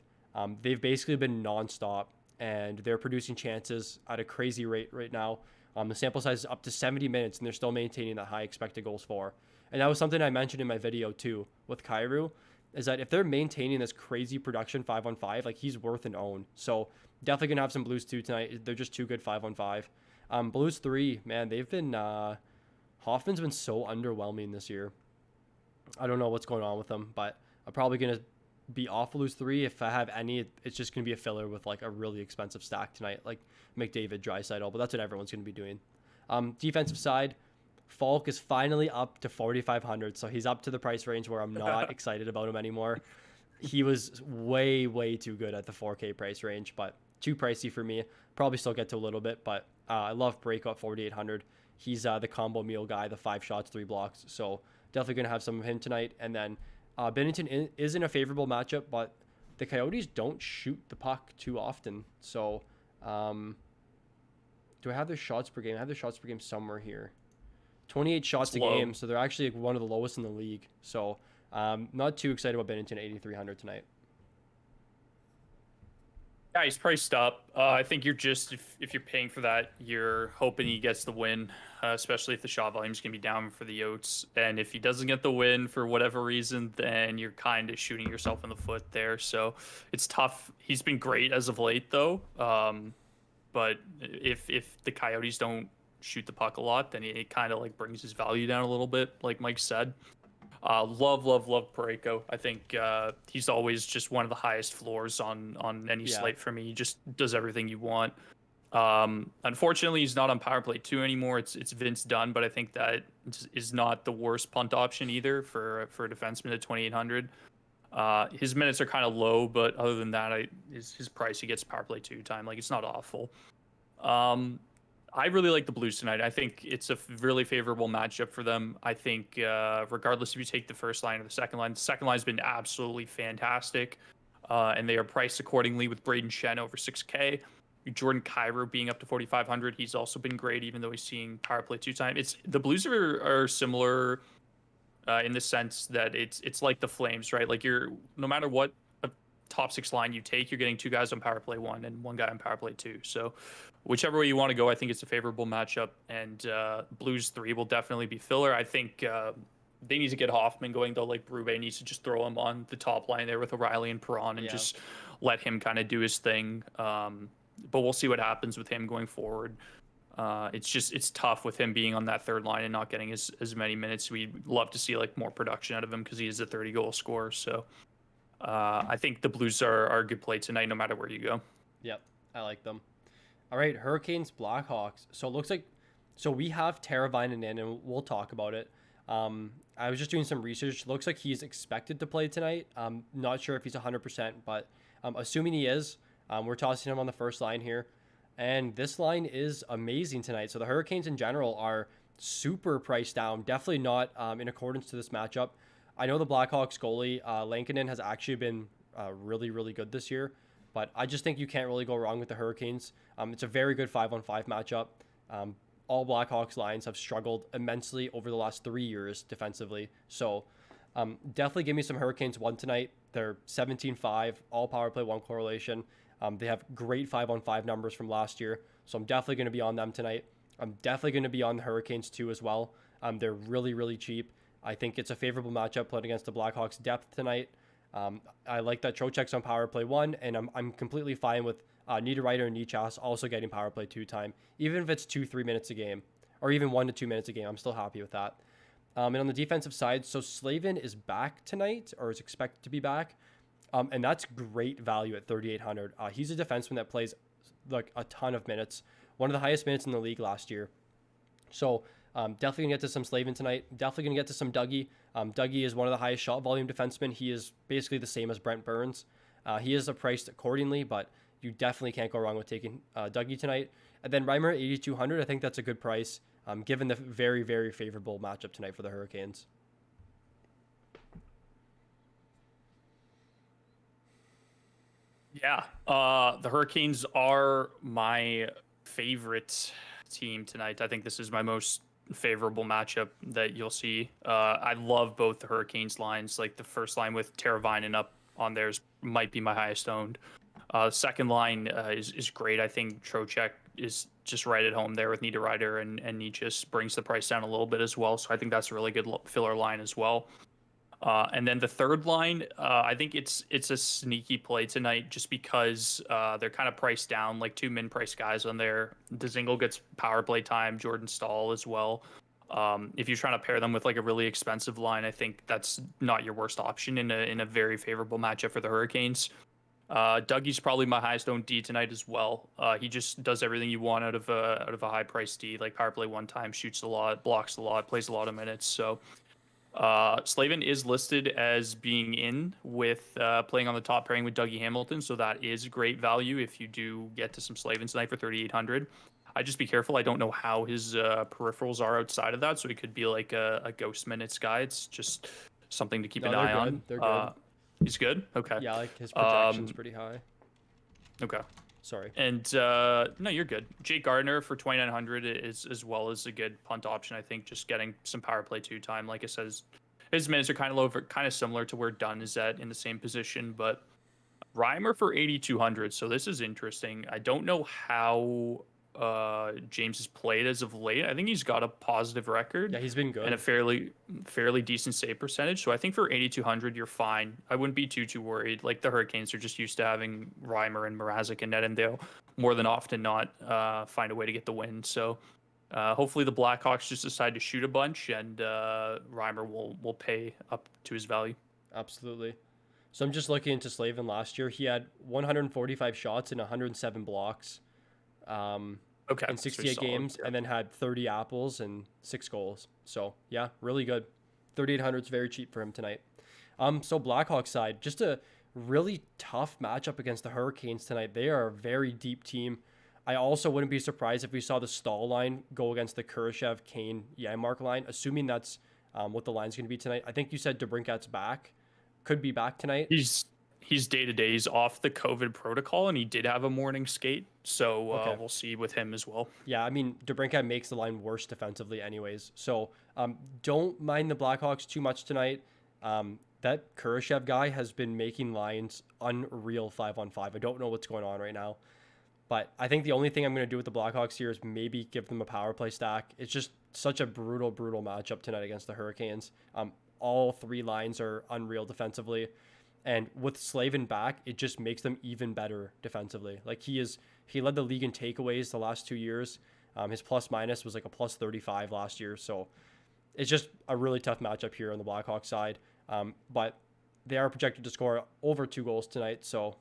They've basically been nonstop, and they're producing chances at a crazy rate right now. The sample size is up to 70 minutes, and they're still maintaining that high expected goals for. And that was something I mentioned in my video too with Kyrou, is that if they're maintaining this crazy production 5-on-5, like he's worth an own. So definitely gonna have some Blues 2 tonight. They're just too good 5-on-5. Blues 3, man, they've been Hoffman's been so underwhelming this year. I don't know what's going on with them, but I'm probably going to be off Blues 3. If I have any, it's just going to be a filler with like a really expensive stack tonight, like McDavid, Draisaitl, but that's what everyone's going to be doing. Defensive side, Falk is finally up to 4,500, so he's up to the price range where I'm not excited about him anymore. He was way, way too good at the 4K price range, but too pricey for me. Probably still get to a little bit, but I love Breakout 4,800. He's the combo meal guy, the 5 shots, 3 blocks, so definitely going to have some of him tonight. And then Binnington is in a favorable matchup, but the Coyotes don't shoot the puck too often. So do I have their shots per game? I have their shots per game somewhere here. 28 shots a game, so they're actually one of the lowest in the league. So not too excited about Binnington at 8,300 tonight. Yeah, he's priced up. I think you're just if you're paying for that, you're hoping he gets the win, especially if the shot volume is gonna be down for the Yotes. And if he doesn't get the win for whatever reason, then you're kind of shooting yourself in the foot there. So it's tough. He's been great as of late, though. But if the Coyotes don't shoot the puck a lot, then it kind of like brings his value down a little bit, like Mike said. Love Parayko. I think he's always just one of the highest floors on any Yeah. slate for me. He just does everything you want. Unfortunately, he's not on power play 2 anymore. It's Vince Dunn, but I think that is not the worst punt option either for a defenseman at 2,800. His minutes are kind of low, but other than that, his price, he gets power play 2 time. Like, it's not awful. I really like the Blues tonight. I think it's a really favorable matchup for them. I think regardless if you take the first line or the second line's been absolutely fantastic, and they are priced accordingly with Braden Shen over 6K. Jordan Kyrou being up to 4,500. He's also been great, even though he's seeing power play 2 time. The Blues are similar in the sense that it's like the Flames, right? Like no matter what top 6 line you take, you're getting 2 guys on power play 1 and 1 guy on power play 2. So whichever way you want to go, I think it's a favorable matchup. And Blues 3 will definitely be filler. I think they need to get Hoffman going, though. Like, Berube needs to just throw him on the top line there with O'Reilly and Perron and just let him kind of do his thing. But we'll see what happens with him going forward. It's tough with him being on that third line and not getting as many minutes. We'd love to see like more production out of him because he is a 30-goal scorer. So I think the Blues are a good play tonight, no matter where you go. Yep, I like them. All right, Hurricanes, Blackhawks. So it looks like, we have Teravainen in, and we'll talk about it. I was just doing some research. Looks like he's expected to play tonight. I'm not sure if he's 100%, but assuming he is, we're tossing him on the first line here. And this line is amazing tonight. So the Hurricanes in general are super priced down. Definitely not in accordance to this matchup. I know the Blackhawks goalie, Lankinen, has actually been really, really good this year. But I just think you can't really go wrong with the Hurricanes. It's a very good 5-on-5 matchup. All Blackhawks lines have struggled immensely over the last 3 years defensively. So definitely give me some Hurricanes 1 tonight. They're 17-5, all power play 1 correlation. They have great 5-on-5 numbers from last year. So I'm definitely going to be on them tonight. I'm definitely going to be on the Hurricanes 2 as well. They're really, really cheap. I think it's a favorable matchup played against the Blackhawks depth tonight. I like that Trocheck's on power play 1, and I'm completely fine with Niederreiter and Nichas also getting power play 2 time, even if it's 2-3 minutes a game, or even 1 to 2 minutes a game. I'm still happy with that. And on the defensive side, so Slavin is back tonight, or is expected to be back, and that's great value at 3,800. He's a defenseman that plays like a ton of minutes, one of the highest minutes in the league last year. So definitely gonna get to some Slavin tonight. Definitely gonna get to some Dougie. Dougie is one of the highest shot volume defensemen. He is basically the same as Brent Burns. He is priced accordingly, but you definitely can't go wrong with taking Dougie tonight. And then Reimer at 8,200. I think that's a good price, given the very, very favorable matchup tonight for the Hurricanes. Yeah, the Hurricanes are my favorite team tonight. I think this is my most favorable matchup that you'll see. I love both the Hurricanes lines. Like, the first line with Teravainen up on theirs might be my highest owned. Second line is great. I think Trocheck is just right at home there with Niederreiter, and Nichas brings the price down a little bit as well. So I think that's a really good filler line as well. And then the third line, I think it's a sneaky play tonight just because they're kind of priced down, like 2 min-price guys on there. Dzingel gets power play time, Jordan Staal as well. If you're trying to pair them with like a really expensive line, I think that's not your worst option in a very favorable matchup for the Hurricanes. Dougie's probably my highest owned D tonight as well. He just does everything you want out of a high price D, like power play 1 time, shoots a lot, blocks a lot, plays a lot of minutes. So Slavin is listed as being in with playing on the top pairing with Dougie Hamilton, so that is great value if you do get to some Slavin tonight for 3,800. I just be careful. I don't know how his peripherals are outside of that, so he could be like a ghost minutes guy. It's just something to keep an eye on. They're good. He's good? Okay. Yeah, like his projection's pretty high. Okay. Sorry. And no, you're good. Jake Gardner for 2,900 is as well as a good punt option. I think just getting some power play 2 time. Like I said, his minutes are kind of low, kind of similar to where Dunn is at in the same position. But Reimer for 8,200. So this is interesting. I don't know how James has played as of late. I think he's got a positive record. Yeah, he's been good. And a fairly decent save percentage. So I think for 8,200, you're fine. I wouldn't be too worried. Like, the Hurricanes are just used to having Reimer and Mrazek and net, and they'll more than often not find a way to get the win. So hopefully the Blackhawks just decide to shoot a bunch, and Reimer will pay up to his value. Absolutely. So I'm just looking into Slavin last year. He had 145 shots and 107 blocks. In 68 games, and then had 30 apples and 6 goals. So yeah, really good. 3,800 is very cheap for him tonight. So Blackhawks side, just a really tough matchup against the Hurricanes tonight. They are a very deep team. I also wouldn't be surprised if we saw the Stahl line go against the Kurashev, Kane, Janmark line, assuming that's what the line's going to be tonight. I think you said DeBrincat's back. Could be back tonight. He's day-to-day. He's off the COVID protocol, and he did have a morning skate. So we'll see with him as well. Yeah, I mean, DeBrincat makes the line worse defensively anyways. So don't mind the Blackhawks too much tonight. That Kurashev guy has been making lines unreal 5-on-5. I don't know what's going on right now. But I think the only thing I'm going to do with the Blackhawks here is maybe give them a power play stack. It's just such a brutal matchup tonight against the Hurricanes. All 3 lines are unreal defensively. And with Slavin back, it just makes them even better defensively. Like, he led the league in takeaways the last 2 years. His plus minus was like a plus 35 last year. So it's just a really tough matchup here on the Blackhawks side. But they are projected to score over 2 goals tonight. So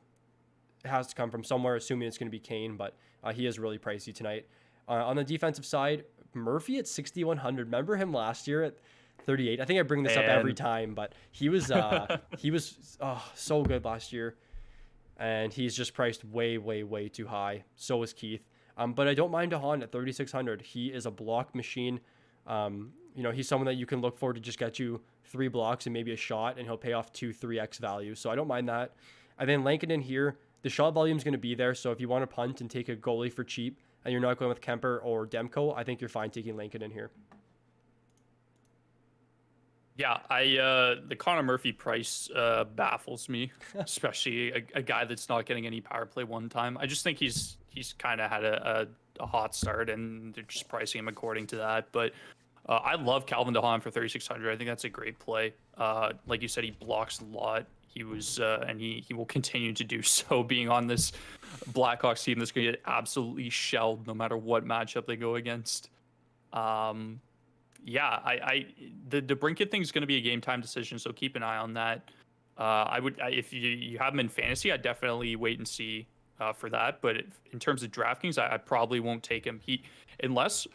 it has to come from somewhere, assuming it's going to be Kane. But he is really pricey tonight. On the defensive side, Murphy at 6,100. Remember him last year at 38. I think I bring this up every time, but he was so good last year, and he's just priced way too high. So is Keith. But I don't mind DeHaan at 3,600. He is a block machine. He's someone that you can look for to just get you 3 blocks and maybe a shot, and he'll pay off 2-3x value. So I don't mind that. And then Lankinen here, the shot volume is going to be there. So if you want to punt and take a goalie for cheap, and you're not going with Kemper or Demko, I think you're fine taking Lankinen here. Yeah, the Connor Murphy price baffles me, especially a guy that's not getting any power play one time. I just think he's kind of had a hot start, and they're just pricing him according to that. But I love Calvin DeHaan for 3,600. I think that's a great play. Like you said, he blocks a lot. He was and he will continue to do so, being on this Blackhawks team that's going to get absolutely shelled no matter what matchup they go against. Yeah, the DeBrincat thing is going to be a game time decision, so keep an eye on that. If you have him in fantasy, I'd definitely wait and see for that. But in terms of DraftKings, I probably won't take him. Unless,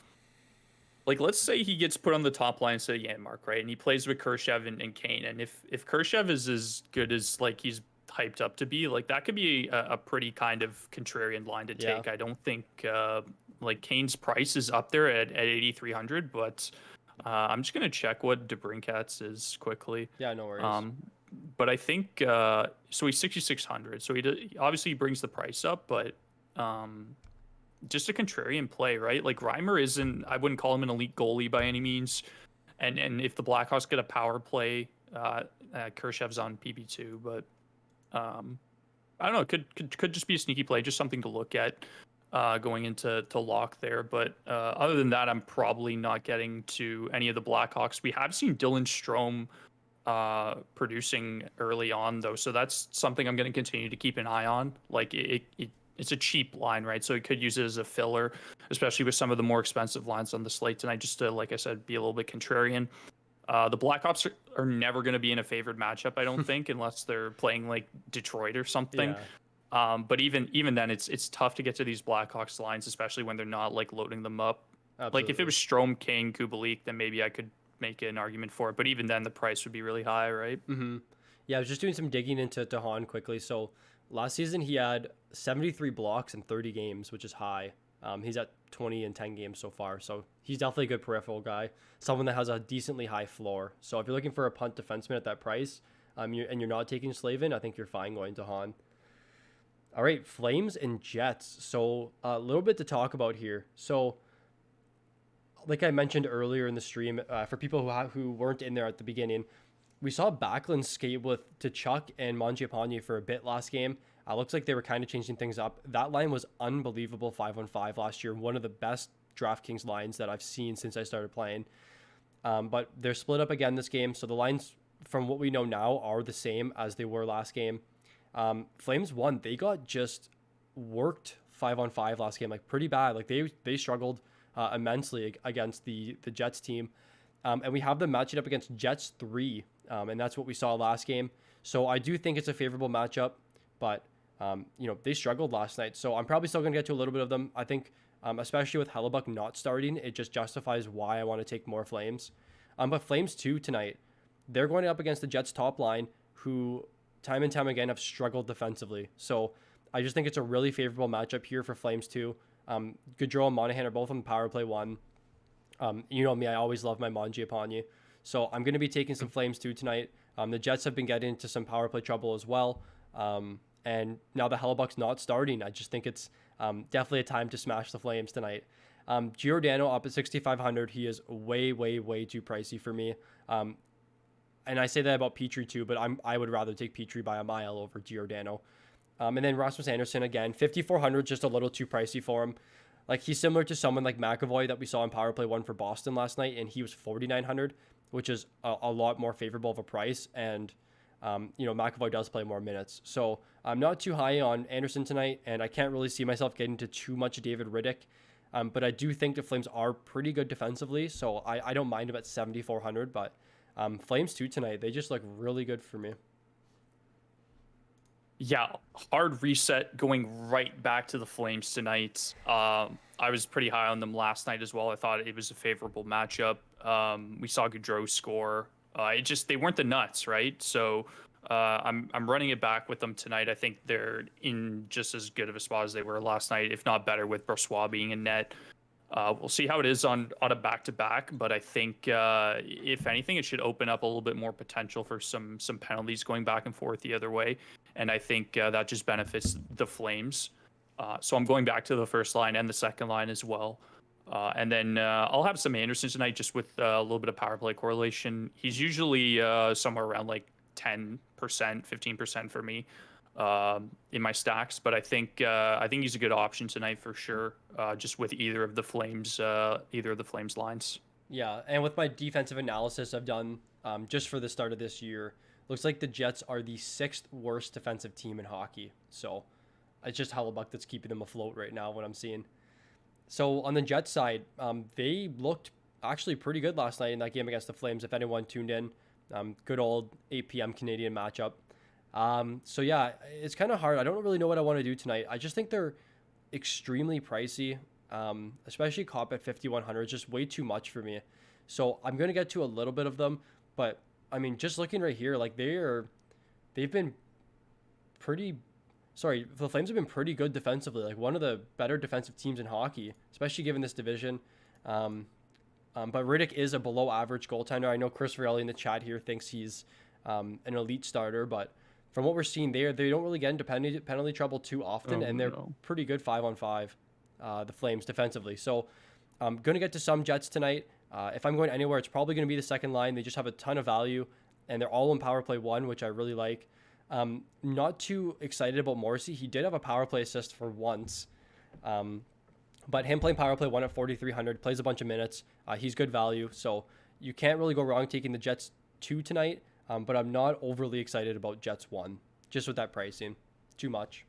like, let's say he gets put on the top line instead of Janmark, right? And he plays with Kurashev and Kane. And if Kurashev is as good as like he's hyped up to be, like, that could be a pretty kind of contrarian line to take. I don't think like Kane's price is up there at 8,300, but I'm just gonna check what DeBrincat's is quickly. Yeah, no worries. But I think so he's 6,600. So obviously he brings the price up, but just a contrarian play, right? Like, Reimer isn't. I wouldn't call him an elite goalie by any means. And if the Blackhawks get a power play, Kurashev's on PB2, but I don't know. It could just be a sneaky play, just something to look at. Going into lock there. But other than that, I'm probably not getting to any of the Blackhawks. We have seen Dylan Strome producing early on, though, so that's something I'm going to continue to keep an eye on. Like, it's a cheap line, right? So it could use it as a filler, especially with some of the more expensive lines on the slate tonight, just to, like I said, be a little bit contrarian. The Blackhawks are never going to be in a favored matchup, I don't think, unless they're playing like Detroit or something. Yeah. But even then, it's tough to get to these Blackhawks lines, especially when they're not like loading them up. Absolutely. Like, if it was Strome, Kane, Kubalik, then maybe I could make an argument for it. But even then, the price would be really high, right? Mm-hmm. Yeah, I was just doing some digging into DeHaan quickly. So last season he had 73 blocks in 30 games, which is high. He's at 20 in 10 games so far, so he's definitely a good peripheral guy, someone that has a decently high floor. So if you're looking for a punt defenseman at that price, and you're not taking Slavin, I think you're fine going DeHaan. All right, Flames and Jets. So a little bit to talk about here. So like I mentioned earlier in the stream, for people who weren't in there at the beginning, we saw Backlund skate with Tkachuk and Mangiapane for a bit last game. Looks like they were kind of changing things up. That line was unbelievable 5-on-5 last year. One of the best DraftKings lines that I've seen since I started playing. But they're split up again this game. So the lines, from what we know now, are the same as they were last game. Flames won. They got just worked 5-on-5 last game, like pretty bad. Like they struggled immensely against the Jets team. And we have them matching up against Jets 3. And that's what we saw last game. So I do think it's a favorable matchup, but they struggled last night. So I'm probably still going to get to a little bit of them. I think, especially with Hellebuck not starting, it just justifies why I want to take more Flames. But Flames 2 tonight, they're going up against the Jets top line, who time and time again have struggled defensively. So I just think it's a really favorable matchup here for Flames 2. Gaudreau and Monahan are both on the power play 1. You know me, I always love my Mangiapane. So I'm going to be taking some Flames 2 tonight. The Jets have been getting into some power play trouble as well. And now the Hellebuck's not starting. I just think it's definitely a time to smash the Flames tonight. Giordano up at 6,500. He is way, way, way too pricey for me. And I say that about Petrie too, but I would rather take Petrie by a mile over Giordano. And then Rasmus Andersson again, 5,400, just a little too pricey for him. Like, he's similar to someone like McAvoy that we saw in Power Play 1 for Boston last night, and he was 4,900, which is a lot more favorable of a price. And, McAvoy does play more minutes. So I'm not too high on Anderson tonight, and I can't really see myself getting to too much David Riddick. But I do think the Flames are pretty good defensively, so I don't mind him at 7,400. But Flames 2 tonight, they just look really good for me. Yeah, hard reset going right back to the Flames tonight. I was pretty high on them last night as well. I thought it was a favorable matchup. We saw Gaudreau score. They weren't the Nuts, right? So I'm running it back with them tonight. I think they're in just as good of a spot as they were last night, if not better, with Brossoit being in net. We'll see how it is on a back-to-back, but I think if anything, it should open up a little bit more potential for some penalties going back and forth the other way, and I think that just benefits the Flames. So I'm going back to the first line and the second line as well, and then I'll have some Anderson tonight just with a little bit of power play correlation. He's usually somewhere around like 10%, 15% for me in my stacks, but I think he's a good option tonight for sure. Just with either of the Flames lines. Yeah, and with my defensive analysis I've done just for the start of this year, looks like the Jets are the 6th worst defensive team in hockey. So it's just Hellebuck that's keeping them afloat right now, what I'm seeing. So on the Jets side, they looked actually pretty good last night in that game against the Flames. If anyone tuned in, good old 8 p.m. Canadian matchup. So yeah, it's kind of hard. I don't really know what I want to do tonight. I just think they're extremely pricey, especially Copp at 5,100. It's just way too much for me. So I'm going to get to a little bit of them, but I mean, just looking right here, like the Flames have been pretty good defensively, like one of the better defensive teams in hockey, especially given this division. But Riddick is a below average goaltender. I know Chris Varelli in the chat here thinks he's an elite starter, but from what we're seeing there, they don't really get into penalty trouble too often, and they're pretty good 5-on-5, the Flames defensively. So I'm going to get to some Jets tonight. If I'm going anywhere, it's probably going to be the second line. They just have a ton of value, and they're all in power play 1, which I really like. Not too excited about Morrissey. He did have a power play assist for once, but him playing power play 1 at 4,300, plays a bunch of minutes. He's good value, so you can't really go wrong taking the Jets 2 tonight. But I'm not overly excited about Jets 1, just with that pricing. Too much.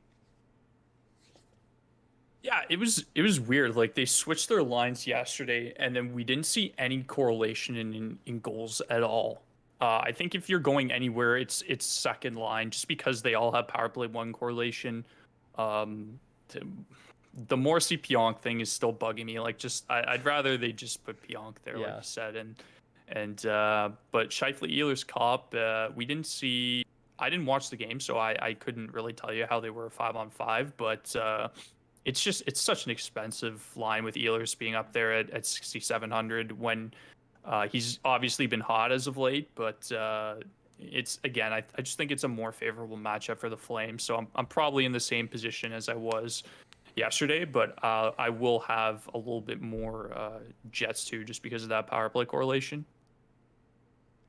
Yeah, it was weird. Like, they switched their lines yesterday, and then we didn't see any correlation in goals at all. I think if you're going anywhere, it's second line, just because they all have power play 1 correlation. The Morrissey Pionk thing is still bugging me. Like, I'd rather they just put Pionk there, like you said, but Scheifele, Ehlers, Copp, we didn't see. I didn't watch the game, so I couldn't really tell you how they were 5-on-5. But it's such an expensive line with Ehlers being up there at 6,700 when he's obviously been hot as of late. But it's again, I just think it's a more favorable matchup for the Flames. So I'm probably in the same position as I was yesterday, but I will have a little bit more Jets too, just because of that power play correlation.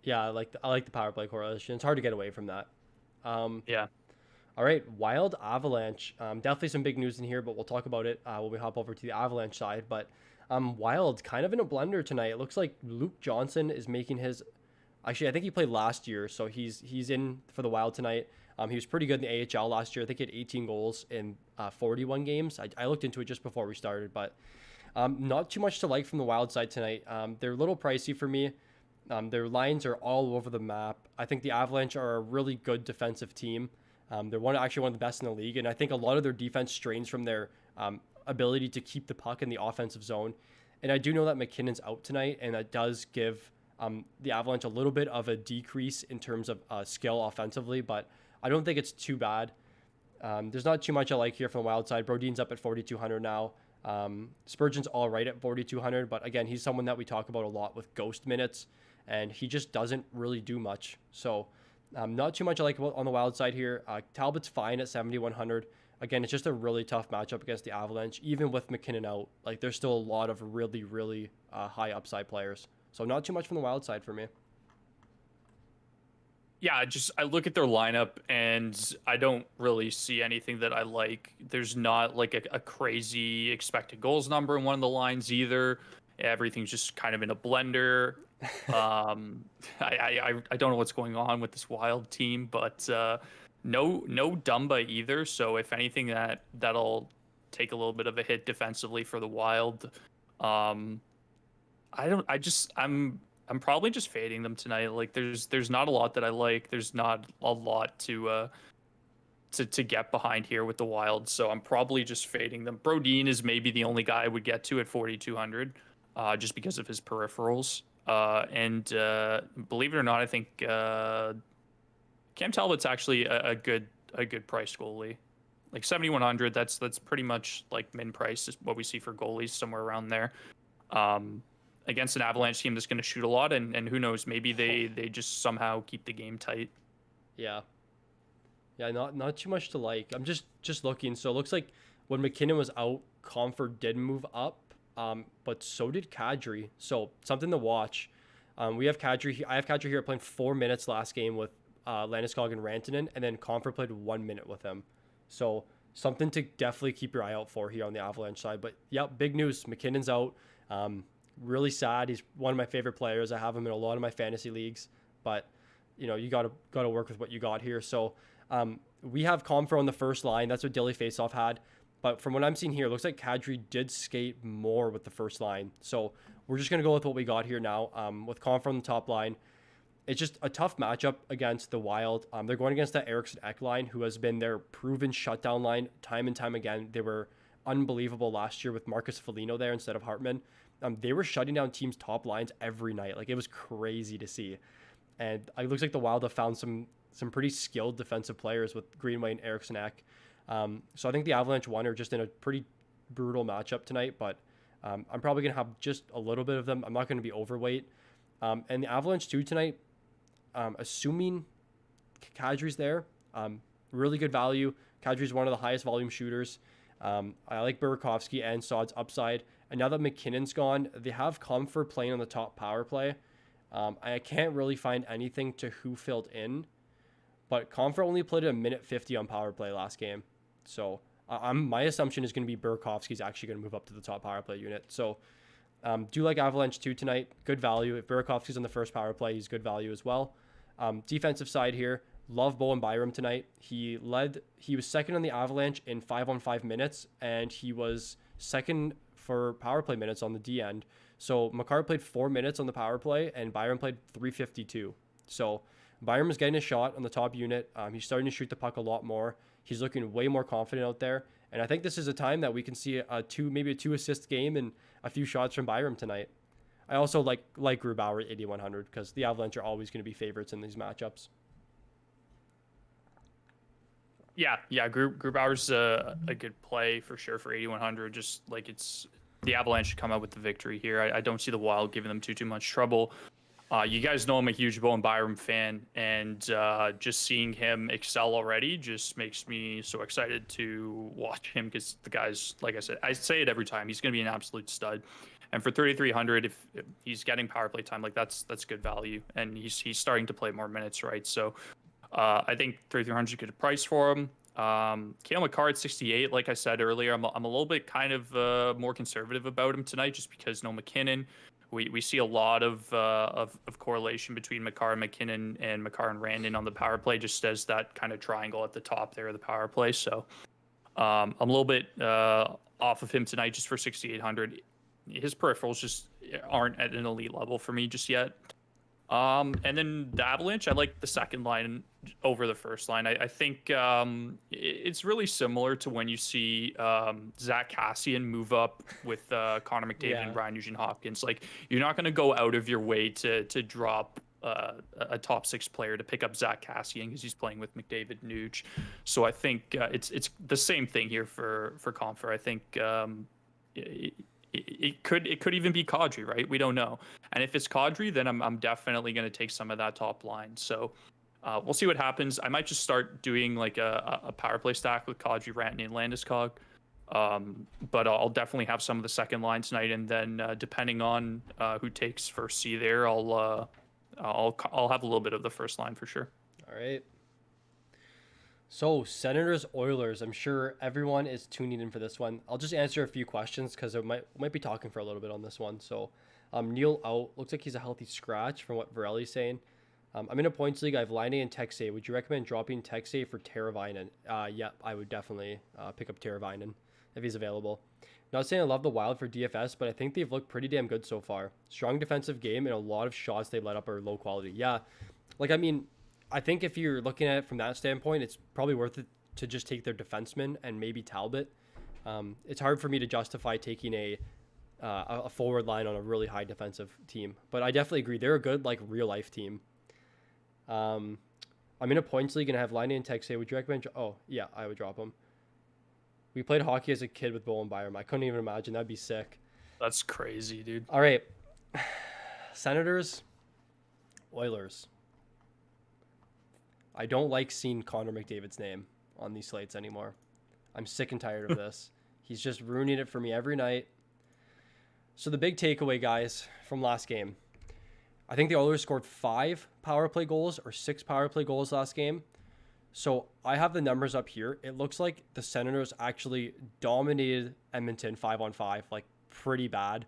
Yeah, I like the power play correlation. It's hard to get away from that. Um, Yeah. all right, Wild Avalanche. Definitely some big news in here, but we'll talk about it when we hop over to the Avalanche side. But Wild kind of in a blender tonight. It looks like Luke Johnson is making his. Actually, I think he played last year, so he's in for the Wild tonight. He was pretty good in the AHL last year. I think he had 18 goals in 41 games. I looked into it just before we started, but not too much to like from the Wild side tonight. They're a little pricey for me. Their lines are all over the map. I think the Avalanche are a really good defensive team. They're actually one of the best in the league, and I think a lot of their defense strains from their ability to keep the puck in the offensive zone. And I do know that McKinnon's out tonight, and that does give the Avalanche a little bit of a decrease in terms of skill offensively, but I don't think it's too bad. There's not too much I like here from the Wild side. Brodin's up at 4,200 now. Spurgeon's all right at 4,200, but again, he's someone that we talk about a lot with ghost minutes, and he just doesn't really do much. So not too much I like on the Wild side here. Talbot's fine at 7,100. Again, it's just a really tough matchup against the Avalanche. Even with McKinnon out, like there's still a lot of really, really high upside players. So not too much from the Wild side for me. Yeah, I look at their lineup and I don't really see anything that I like. There's not like a crazy expected goals number in one of the lines either. Everything's just kind of in a blender. I don't know what's going on with this Wild team, but no Dumba either. So if anything, that'll take a little bit of a hit defensively for the Wild. I'm probably just fading them tonight. Like there's not a lot that I like. There's not a lot to get behind here with the Wild. So I'm probably just fading them. Brodin is maybe the only guy I would get to at 4,200, just because of his peripherals. And believe it or not, I think Cam Talbot's actually a good price goalie. Like 7,100. That's pretty much like min price is what we see for goalies, somewhere around there. Against an Avalanche team that's going to shoot a lot, and who knows, maybe they just somehow keep the game tight. Yeah, not too much to like. I'm just looking. So it looks like when McKinnon was out, Comfort did move up, but so did Kadri. So something to watch. We have Kadri. I have Kadri here playing 4 minutes last game with Landeskog and Rantanen, and then Comfort played 1 minute with him. So something to definitely keep your eye out for here on the Avalanche side. But yeah, big news. McKinnon's out. Really sad. He's one of my favorite players. I have him in a lot of my fantasy leagues, but you got to work with what you got here. So we have Comfer on the first line. That's what Dilly Faceoff had. But from what I'm seeing here, it looks like Kadri did skate more with the first line. So we're just going to go with what we got here now. With Comfer on the top line, it's just a tough matchup against the Wild. They're going against that Eriksson Ek line, who has been their proven shutdown line time and time again. They were unbelievable last year with Marcus Foligno there instead of Hartman. They were shutting down teams' top lines every night. Like, it was crazy to see. And it looks like the Wild have found some pretty skilled defensive players with Greenway and Eriksson Ek. So I think the Avalanche won are just in a pretty brutal matchup tonight, but I'm probably going to have just a little bit of them. I'm not going to be overweight. And the Avalanche too tonight, assuming Kadri's there, really good value. Kadri's one of the highest volume shooters. I like Burakovsky and Saad's upside. And now that McKinnon's gone, they have Comfort playing on the top power play. I can't really find anything to who filled in, but Comfort only played a minute 50 on power play last game. So my assumption is going to be Burakovsky's actually going to move up to the top power play unit. So do like Avalanche 2 tonight. Good value. If Burakovsky's on the first power play, he's good value as well. Defensive side here. Love Bowen Byram tonight. He was second on the Avalanche in 5-on-5 minutes, and he was second for power play minutes on the D end. So Makar played 4 minutes on the power play, and Byram played 3:52. So Byram is getting a shot on the top unit. He's starting to shoot the puck a lot more. He's looking way more confident out there, and I think this is a time that we can see maybe a 2-assist game and a few shots from Byram tonight. I also like Grubauer at 8,100 because the Avalanche are always going to be favorites in these matchups. Yeah, Grubauer's a good play for sure for 8,100. Just like the Avalanche should come out with the victory here. I don't see the Wild giving them too much trouble. You guys know I'm a huge Bowen Byram fan, and just seeing him excel already just makes me so excited to watch him because the guy's, like I said, I say it every time, he's going to be an absolute stud. And for 3,300, if he's getting power play time, like that's good value, and he's starting to play more minutes, right? So I think 3,300 is a good price for him. Cale Makar at 68, like I said earlier, I'm a little bit kind of more conservative about him tonight, just because no McKinnon. We see a lot of correlation between Makar and McKinnon and Makar and Randon on the power play, just as that kind of triangle at the top there of the power play. So I'm a little bit off of him tonight just for 6,800. His peripherals just aren't at an elite level for me just yet. And then the Avalanche, I like the second line over the first line. I think it's really similar to when you see Zach Kassian move up with Connor McDavid and Brian Nugent-Hopkins. Like, you're not going to go out of your way to drop a top 6 player to pick up Zach Kassian because he's playing with McDavid and Nuge. So I think it's the same thing here for Compher. I think it could even be Kadri, right? We don't know. And if it's Kadri, then I'm definitely going to take some of that top line. So we'll see what happens. I might just start doing like a power play stack with Kadri, Rantanen, and Landeskog. But I'll definitely have some of the second line tonight, and then depending on who takes first C there, I'll have a little bit of the first line for sure. All right. So, Senators Oilers. I'm sure everyone is tuning in for this one. I'll just answer a few questions because I might be talking for a little bit on this one. So, Neil out. Looks like he's a healthy scratch from what Varelli's saying. I'm in a points league. I have Laine and Texay. Would you recommend dropping Texay for Teravainen? Yeah, I would definitely pick up Teravainen if he's available. Not saying I love the Wild for DFS, but I think they've looked pretty damn good so far. Strong defensive game, and a lot of shots they've let up are low quality. Yeah, I think if you're looking at it from that standpoint, it's probably worth it to just take their defenseman and maybe Talbot. It's hard for me to justify taking a forward line on a really high defensive team, but I definitely agree they're a good real life team. I'm in a points league and I have Laine and Texay. Would you recommend? Oh yeah, I would drop them. We played hockey as a kid with Bowen Byram. I couldn't even imagine. That'd be sick. That's crazy, dude. All right, Senators, Oilers. I don't like seeing Connor McDavid's name on these slates anymore. I'm sick and tired of this. He's just ruining it for me every night. So the big takeaway, guys, from last game. I think the Oilers scored 5 power play goals or 6 power play goals last game. So I have the numbers up here. It looks like the Senators actually dominated Edmonton 5-on-5, pretty bad.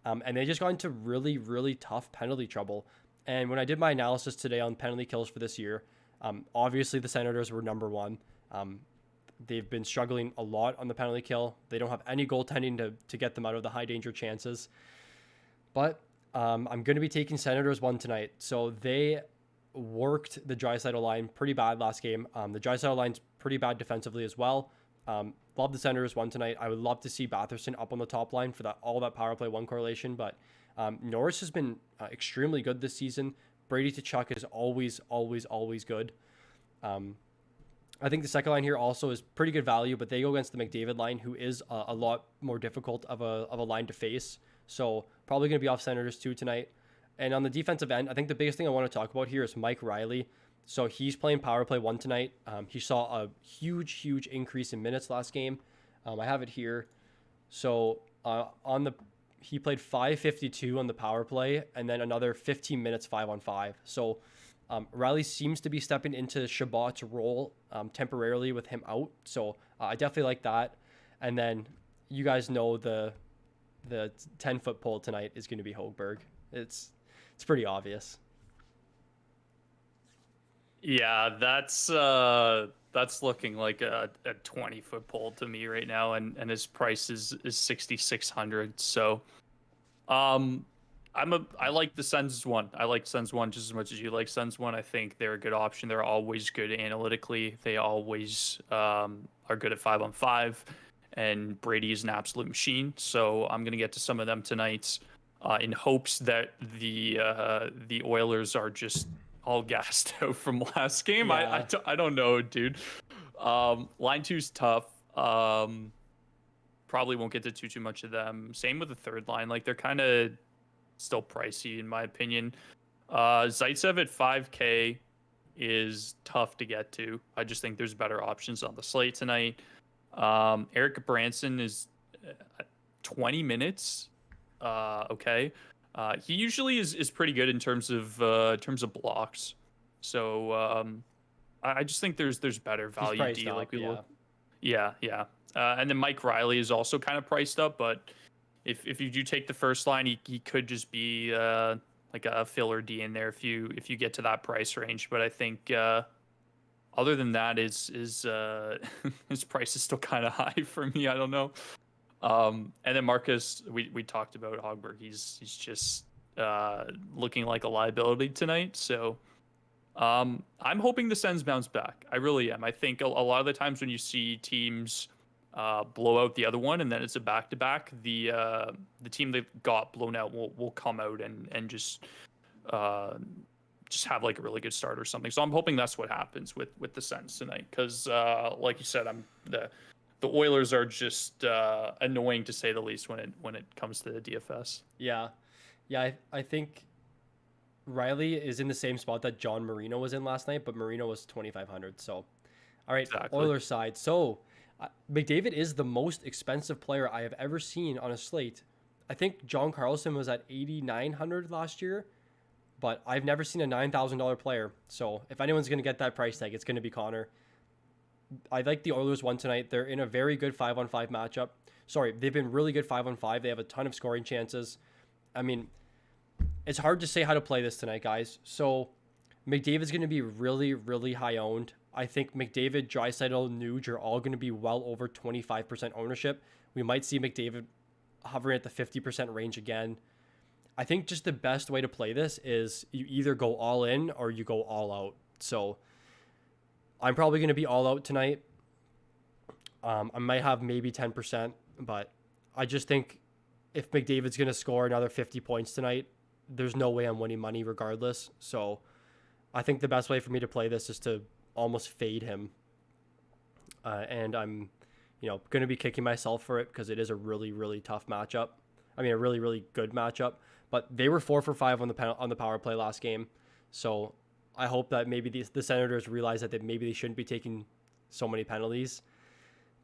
And they just got into really, really tough penalty trouble. And when I did my analysis today on penalty kills for this year, obviously the Senators were number 1. They've been struggling a lot on the penalty kill. They don't have any goaltending to get them out of the high danger chances. But I'm going to be taking Senators 1 tonight. So they worked the Draisaitl line pretty bad last game. The Draisaitl line's pretty bad defensively as well. Love the Senators 1 tonight. I would love to see Batherson up on the top line for all that power play 1 correlation. But Norris has been extremely good this season. Brady Tkachuk is always, always, always good. I think the second line here also is pretty good value, but they go against the McDavid line, who is a lot more difficult of a line to face. So probably going to be off Senators 2 tonight. And on the defensive end, I think the biggest thing I want to talk about here is Mike Riley. So he's playing power play 1 tonight. He saw a huge increase in minutes last game. I have it here. So he played 5:52 on the power play, and then another 15 minutes 5-on-5. So Riley seems to be stepping into Shabbat's role temporarily with him out. So I definitely like that. And then you guys know the 10-foot pole tonight is going to be Hogberg. It's pretty obvious. Yeah, that's looking like a 20-foot pole to me right now, and his price is 6,600. So, I like the Sens 1. I like Sens 1 just as much as you like Sens 1. I think they're a good option. They're always good analytically. They always are good at 5-on-5, and Brady is an absolute machine. So I'm gonna get to some of them tonight, in hopes that the Oilers are just all gassed out from last game. Yeah. I don't know, dude. Line 2's tough. Probably won't get to too much of them. Same with the third line. They're kind of still pricey in my opinion. Zaitsev at 5K is tough to get to. I just think there's better options on the slate tonight. Eric Branson is 20 minutes okay. He usually is pretty good in terms of blocks. So I just think there's better He's value priced D like up, we yeah. look. Yeah, yeah. And then Mike Riley is also kind of priced up, but if you do take the first line, he could just be like a filler D in there if you get to that price range. But I think other than that, is his price is still kind of high for me. I don't know. And then Marcus, we talked about Hogberg. He's just looking like a liability tonight. So I'm hoping the Sens bounce back. I really am. I think a lot of the times when you see teams blow out the other one and then it's a back to back, the team that got blown out will come out and just have like a really good start or something. So I'm hoping that's what happens with the Sens tonight, because like you said, the Oilers are just annoying to say the least when it comes to the DFS. Yeah. Yeah, I think Riley is in the same spot that John Marino was in last night, but Marino was 2,500. So, all right, Exactly. Oilers side. So, McDavid is the most expensive player I have ever seen on a slate. I think John Carlson was at 8,900 last year, but I've never seen a $9,000 player. So, if anyone's going to get that price tag, it's going to be Connor. I like the Oilers won tonight. They're in a very good 5-on-5 matchup. Sorry, they've been really good 5-on-5. They have a ton of scoring chances. I mean, it's hard to say how to play this tonight, guys. So McDavid's going to be really, really high owned. I think McDavid, Draisaitl, Nuge are all going to be well over 25% ownership. We might see McDavid hovering at the 50% range again. I think just the best way to play this is you either go all in or you go all out. So I'm probably going to be all out tonight. I might have maybe 10%, but I just think if McDavid's going to score another 50 points tonight, there's no way I'm winning money regardless. So I think the best way for me to play this is to almost fade him. And I'm, going to be kicking myself for it because it is a really, really tough matchup. I mean, a really, really good matchup. But they were 4 for 5 on the power play last game. So I hope that maybe the Senators realize that maybe they shouldn't be taking so many penalties.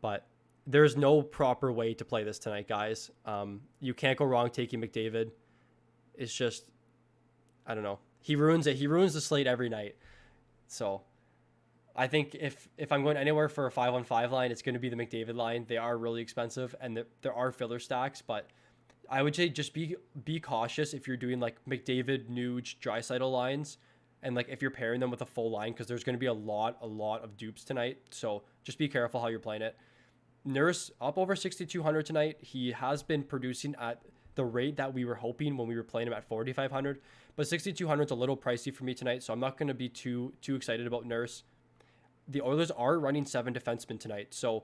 But there's no proper way to play this tonight, guys. You can't go wrong taking McDavid. It's just, I don't know. He ruins it. He ruins the slate every night. So I think if I'm going anywhere for a 5-on-5 line, it's going to be the McDavid line. They are really expensive, and there are filler stacks, but I would say just be cautious if you're doing like McDavid, Nuge, Draisaitl lines, and like if you're pairing them with a full line, because there's going to be a lot of dupes tonight. So just be careful how you're playing it. Nurse up over 6,200 tonight. He has been producing at the rate that we were hoping when we were playing him at 4,500, but 6,200 is a little pricey for me tonight, so I'm not going to be too excited about Nurse. The Oilers are running 7 defensemen tonight, so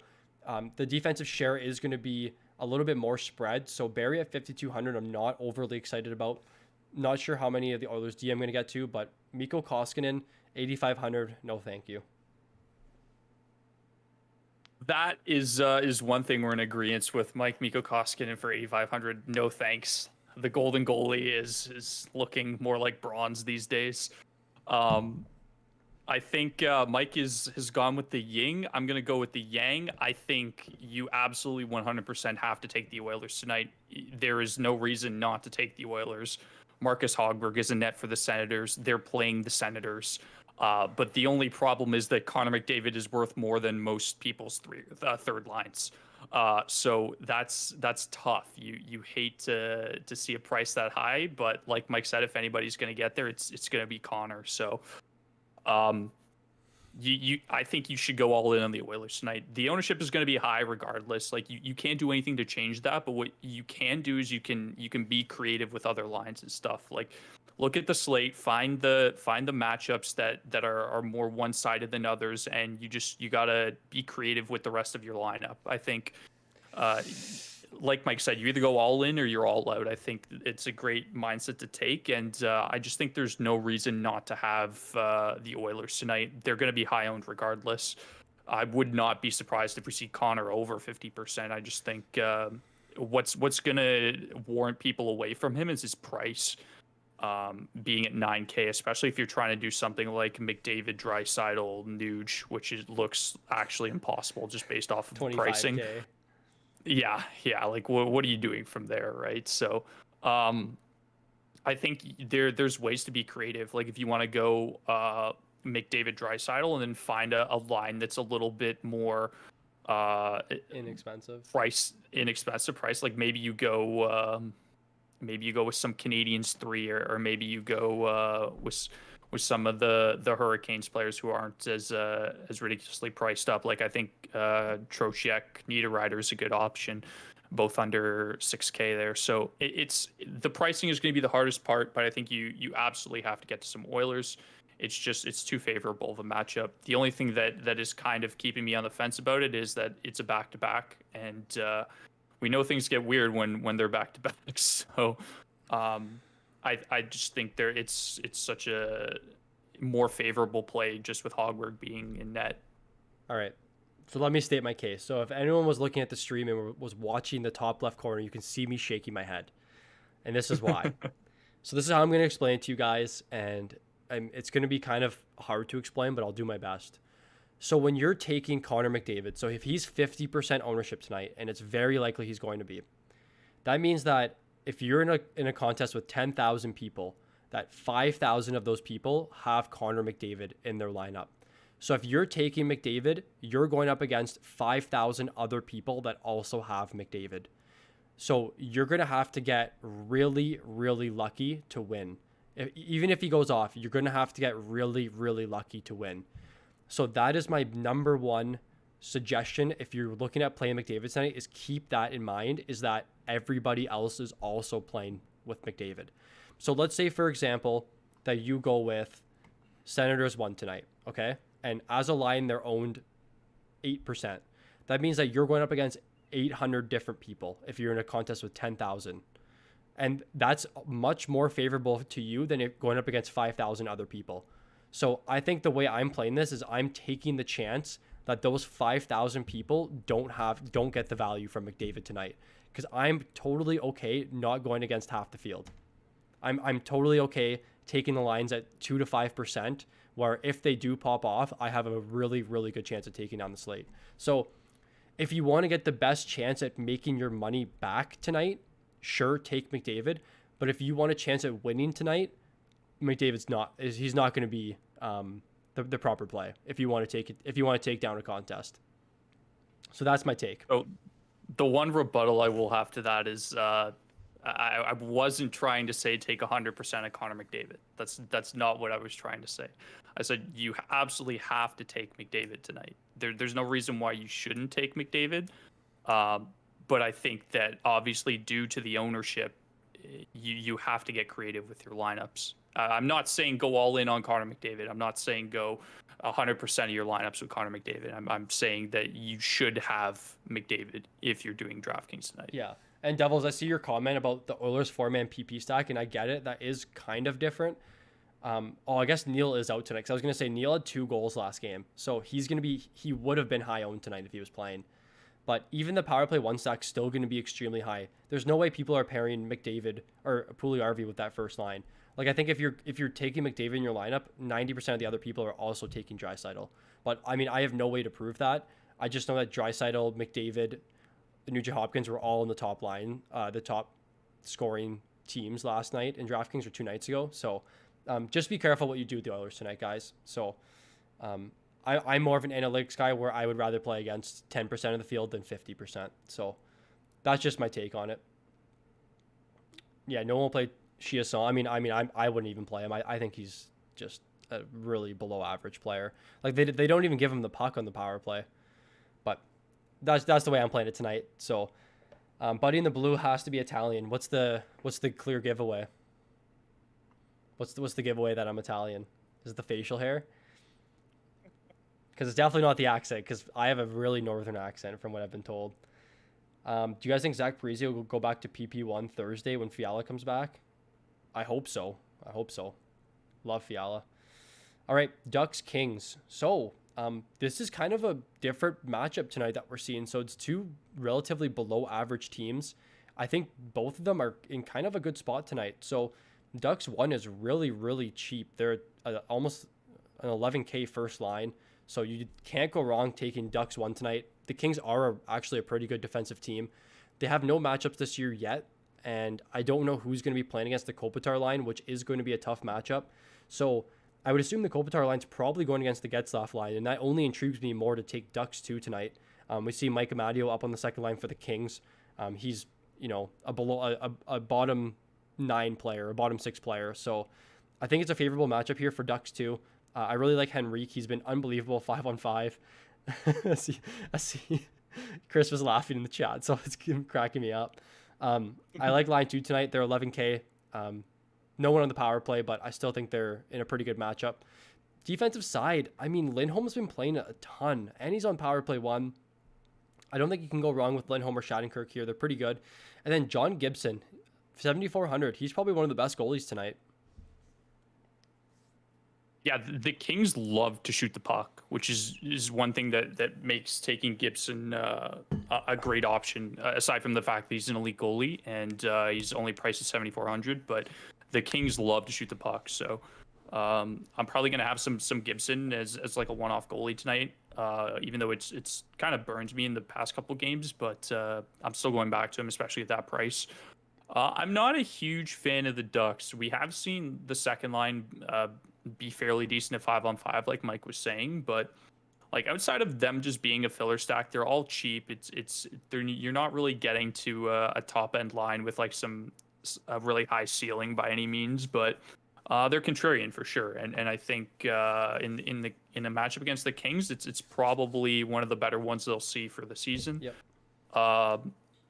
the defensive share is going to be a little bit more spread. So Barry at 5,200, I'm not overly excited about. Not sure how many of the Oilers D I'm going to get to, but Mikko Koskinen 8,500, no thank you. That is one thing we're in agreement with. Mikko Koskinen for 8,500. No thanks. The golden goalie is looking more like bronze these days. I think Mike has gone with the yin. I'm going to go with the yang. I think you absolutely 100% have to take the Oilers tonight. There is no reason not to take the Oilers. Marcus Hogberg is a net for the Senators. They're playing the Senators. But the only problem is that Connor McDavid is worth more than most people's third lines. So that's tough. You hate to see a price that high, but like Mike said, if anybody's going to get there, it's going to be Connor. So I think you should go all in on the Oilers tonight. The ownership is going to be high regardless. Like you can't do anything to change that, but what you can do is you can be creative with other lines and stuff. Like look at the slate, find the matchups that are more one-sided than others, and you got to be creative with the rest of your lineup. I think like Mike said, you either go all in or you're all out. I think it's a great mindset to take, and I just think there's no reason not to have the Oilers tonight. They're going to be high owned regardless. I would not be surprised if we see Connor over 50%. I just think what's going to warrant people away from him is his price being at 9K, especially if you're trying to do something like McDavid, Draisaitl, Nuge, which looks actually impossible just based off of 25K. Pricing. Yeah. Like, what are you doing from there, right? So I think there's ways to be creative. Like if you want to go McDavid Draisaitl and then find a line that's a little bit more Inexpensive price. Like maybe you go with some Canadiens 3, or maybe you go with some of the Hurricanes players who aren't as ridiculously priced up. Like I think Trocheck, Niederreiter is a good option, both under 6K there. So it's the pricing is going to be the hardest part, but I think you absolutely have to get to some Oilers. It's too favorable of a matchup. The only thing that is kind of keeping me on the fence about it is that it's a back-to-back, and we know things get weird when they're back-to-back. So I just think it's such a more favorable play just with Hogberg being in net. All right. So let me state my case. So if anyone was looking at the stream and was watching the top left corner, you can see me shaking my head. And this is why. So this is how I'm going to explain it to you guys. And it's going to be kind of hard to explain, but I'll do my best. So when you're taking Connor McDavid, so if he's 50% ownership tonight, and it's very likely he's going to be, that means that if you're in a contest with 10,000 people, that 5,000 of those people have Connor McDavid in their lineup. So if you're taking McDavid, you're going up against 5,000 other people that also have McDavid. So you're going to have to get really, really lucky to win. Even if he goes off, you're going to have to get really, really lucky to win. So that is my number one suggestion if you're looking at playing McDavid tonight, is keep that in mind, is that everybody else is also playing with McDavid. So let's say, for example, that you go with Senators 1 tonight, okay? And as a line, they're owned 8%. That means that you're going up against 800 different people if you're in a contest with 10,000. And that's much more favorable to you than going up against 5,000 other people. So I think the way I'm playing this is I'm taking the chance that those 5,000 people don't get the value from McDavid tonight, because I'm totally okay not going against half the field. I'm totally okay taking the lines at 2 to 5%, where if they do pop off, I have a really, really good chance of taking down the slate. So if you want to get the best chance at making your money back tonight, sure, take McDavid. But if you want a chance at winning tonight, McDavid's he's not going to be the proper play if you want to take down a contest. So that's my take. So the one rebuttal I will have to that is I wasn't trying to say take 100% of Connor McDavid. That's not what I was trying to say. I said you absolutely have to take McDavid tonight. There's no reason why you shouldn't take McDavid. But I think that obviously due to the ownership, you have to get creative with your lineups. I'm not saying go all in on Connor McDavid. I'm not saying go 100% of your lineups with Connor McDavid. I'm saying that you should have McDavid if you're doing DraftKings tonight. Yeah. And Devils, I see your comment about the Oilers 4-man PP stack, and I get it. That is kind of different. I guess Neil is out tonight, because I was going to say Neil had 2 goals last game. So he would have been high owned tonight if he was playing. But even the power play 1 stack still going to be extremely high. There's no way people are pairing McDavid or Puljujärvi with that first line. Like, I think if you're taking McDavid in your lineup, 90% of the other people are also taking Draisaitl. But I mean, I have no way to prove that. I just know that Draisaitl, McDavid, the Nugent Hopkins were all in the top line, the top scoring teams last night in DraftKings or 2 nights ago. So just be careful what you do with the Oilers tonight, guys. So I'm more of an analytics guy where I would rather play against 10% of the field than 50%. So that's just my take on it. Yeah, no one will play Chiasson. I wouldn't even play him. I think he's just a really below average player. Like they don't even give him the puck on the power play. But that's the way I'm playing it tonight. So Buddy in the blue has to be Italian. What's the clear giveaway? What's the giveaway that I'm Italian? Is it the facial hair? Because it's definitely not the accent, because I have a really northern accent from what I've been told. Do you guys think Zach Parise will go back to PP1 Thursday when Fiala comes back? I hope so. Love Fiala. All right, Ducks Kings. So this is kind of a different matchup tonight that we're seeing. So it's 2 relatively below average teams. I think both of them are in kind of a good spot tonight. So Ducks 1 is really, really cheap. They're almost an 11K first line. So you can't go wrong taking Ducks 1 tonight. The Kings are actually a pretty good defensive team. They have no matchups this year yet, and I don't know who's going to be playing against the Kopitar line, which is going to be a tough matchup. So I would assume the Kopitar line's probably going against the Getzlaf line, and that only intrigues me more to take Ducks 2 tonight. We see Mike Amadio up on the second line for the Kings. He's, a bottom 9 player, a bottom 6 player. So I think it's a favorable matchup here for Ducks 2. I really like Henrique. He's been unbelievable 5-on-5. I see Chris was laughing in the chat, so it's cracking me up. I like line 2 tonight. They're 11K. No one on the power play, but I still think they're in a pretty good matchup. Defensive side, I mean, Lindholm's been playing a ton, and he's on power play 1. I don't think you can go wrong with Lindholm or Shattenkirk here. They're pretty good. And then John Gibson, 7,400. He's probably one of the best goalies tonight. Yeah, the Kings love to shoot the puck, which is one thing that makes taking Gibson a great option, aside from the fact that he's an elite goalie and he's only priced at 7,400. But the Kings love to shoot the puck, so I'm probably going to have some Gibson as like a one-off goalie tonight, even though it's kind of burns me in the past couple games, but I'm still going back to him, especially at that price. I'm not a huge fan of the Ducks. We have seen the second line be fairly decent at 5-on-5, like Mike was saying, but like outside of them just being a filler stack, they're all cheap. You're not really getting to a top end line with like a really high ceiling by any means, but they're contrarian for sure. And I think in a matchup against the Kings, it's probably one of the better ones they'll see for the season. Yep.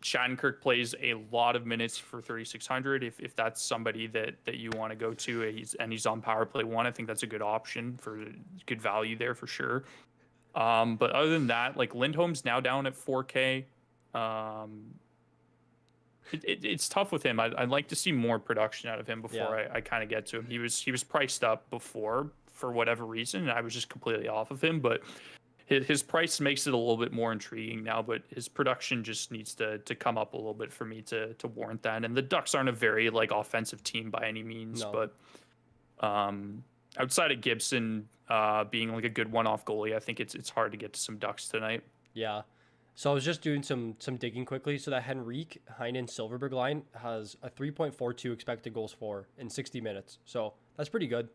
Shattenkirk plays a lot of minutes for 3,600. If that's somebody that you want to go to, he's on power play 1, I think that's a good option for good value there for sure. But other than that, like Lindholm's now down at 4K. It's tough with him. I'd like to see more production out of him before I kind of get to him. He was priced up before for whatever reason, and I was just completely off of him. But his price makes it a little bit more intriguing now, but his production just needs to come up a little bit for me to warrant that. And the Ducks aren't a very like offensive team by any means, No. but outside of Gibson being like a good one-off goalie, I think it's hard to get to some Ducks tonight. Yeah. So I was just doing some digging quickly. So that Henrique, Heinen, Silverberg line has a 3.42 expected goals for in 60 minutes. So that's pretty good.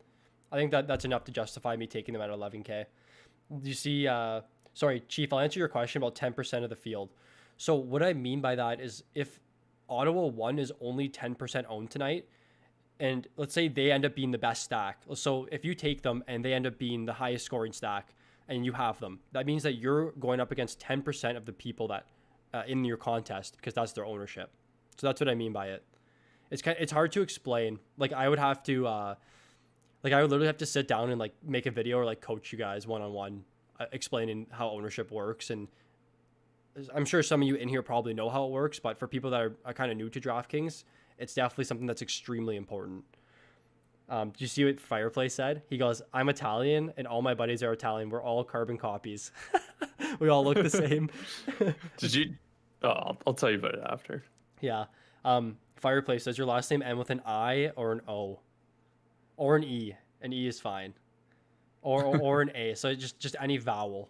I think that's enough to justify me taking them at 11K. You see, sorry, Chief, I'll answer your question about 10% of the field. So what I mean by that is if Ottawa 1 is only 10% owned tonight, and let's say they end up being the best stack. So if you take them and they end up being the highest scoring stack and you have them, that means that you're going up against 10% of the people that in your contest because that's their ownership. So that's what I mean by it. It's hard to explain. Like I would literally have to sit down and like make a video or like coach you guys one-on-one explaining how ownership works. And I'm sure some of you in here probably know how it works, but for people that are kind of new to DraftKings, it's definitely something that's extremely important. Do you see what Fireplace said? He goes, I'm Italian and all my buddies are Italian. We're all carbon copies. We all look the same. Did you? I'll tell you about it after. Yeah. Fireplace, does your last name end with an I or an O? Or an E. An E is fine. Or an A. So just any vowel.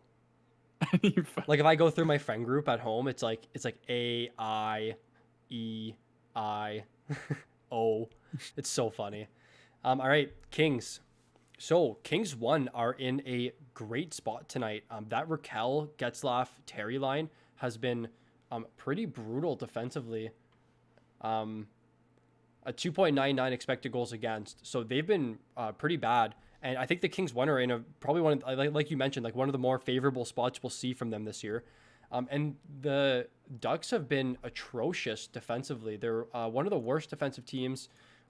Like if I go through my friend group at home, it's like A, I, E, I, O. It's so funny. All right, Kings. So Kings 1 are in a great spot tonight. That Raquel, Getzlaf, Terry line has been pretty brutal defensively. A 2.99 expected goals against. So they've been pretty bad. And I think the Kings 1 are in probably one of, like you mentioned, like one of the more favorable spots we'll see from them this year. And the Ducks have been atrocious defensively. They're one of the worst defensive teams.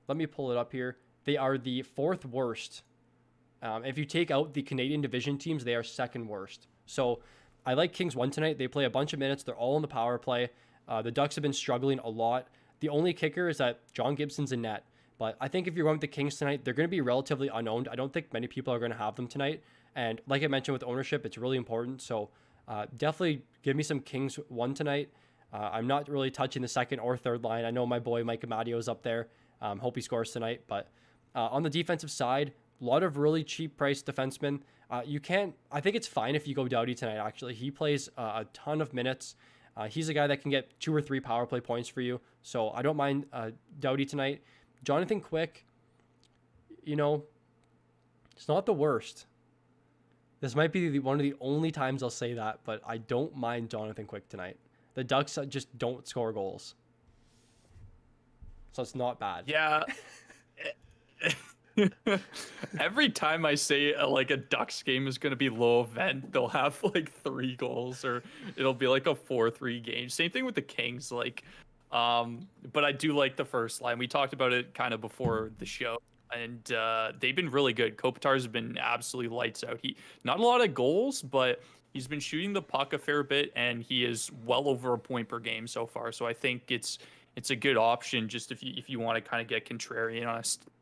Let me pull it up here. They are the 4th worst. If you take out the Canadian division teams, they are 2nd worst. So I like Kings 1 tonight. They play a bunch of minutes. They're all in the power play. The Ducks have been struggling a lot. The only kicker is that John Gibson's in net. But I think if you're going with the Kings tonight, they're going to be relatively unowned. I don't think many people are going to have them tonight. And like I mentioned with ownership, it's really important. So definitely give me some Kings 1 tonight. I'm not really touching the 2nd or 3rd line. I know my boy Mike Amadio is up there. Hope he scores tonight. But on the defensive side, a lot of really cheap price defensemen. I think it's fine if you go Doughty tonight, actually. He plays a ton of minutes. He's a guy that can get 2 or 3 power play points for you. So I don't mind Doughty tonight. Jonathan Quick, you know, it's not the worst. This might be one of the only times I'll say that, but I don't mind Jonathan Quick tonight. The Ducks just don't score goals. So it's not bad. Yeah. Every time I say like a Ducks game is going to be low event, they'll have like 3 goals or it'll be like a 4-3 game. Same thing with the Kings. Like, but I do like the first line. We talked about it kind of before the show. And they've been really good. Kopitar's been absolutely lights out. Not a lot of goals, but he's been shooting the puck a fair bit, and he is well over a point per game so far. So I think it's a good option just if you want to kind of get contrarian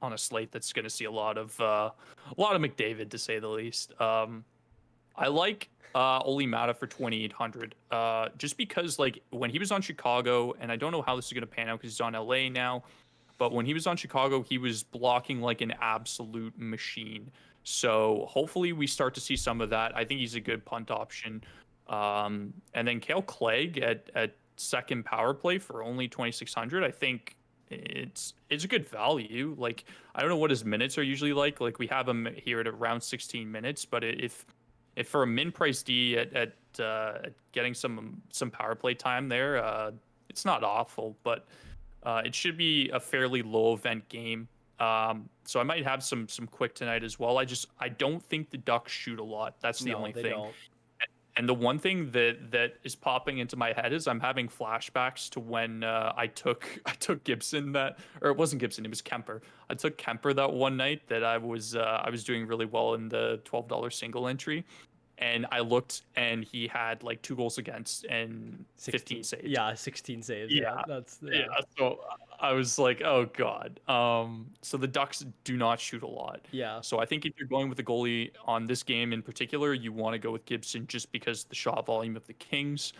on a slate that's going to see a lot of McDavid, to say the least. I like Oli Mata for 2,800 just because like when he was on Chicago, and I don't know how this is going to pan out because he's on LA now. But when he was on Chicago, he was blocking like an absolute machine. So hopefully we start to see some of that. I think he's a good punt option. And then Cale Clegg at second power play for only 2,600. I think it's a good value. Like, I don't know what his minutes are usually like. Like, we have him here at around 16 minutes. But if for a min price D at getting some power play time there, it's not awful. But it should be a fairly low event game. So I might have some Quick tonight as well. I don't think the Ducks shoot a lot. That's the only thing. Don't. And the one thing that is popping into my head is I'm having flashbacks to when I took Gibson or it wasn't Gibson, it was Kemper. I took Kemper that one night that I was doing really well in the $12 single entry. And I looked, and he had like 2 goals against and 15 saves. Yeah, 16 saves. Yeah. So I was like, oh god. So the Ducks do not shoot a lot. Yeah. So I think if you're going with a goalie on this game in particular, you want to go with Gibson just because the shot volume of the Kings.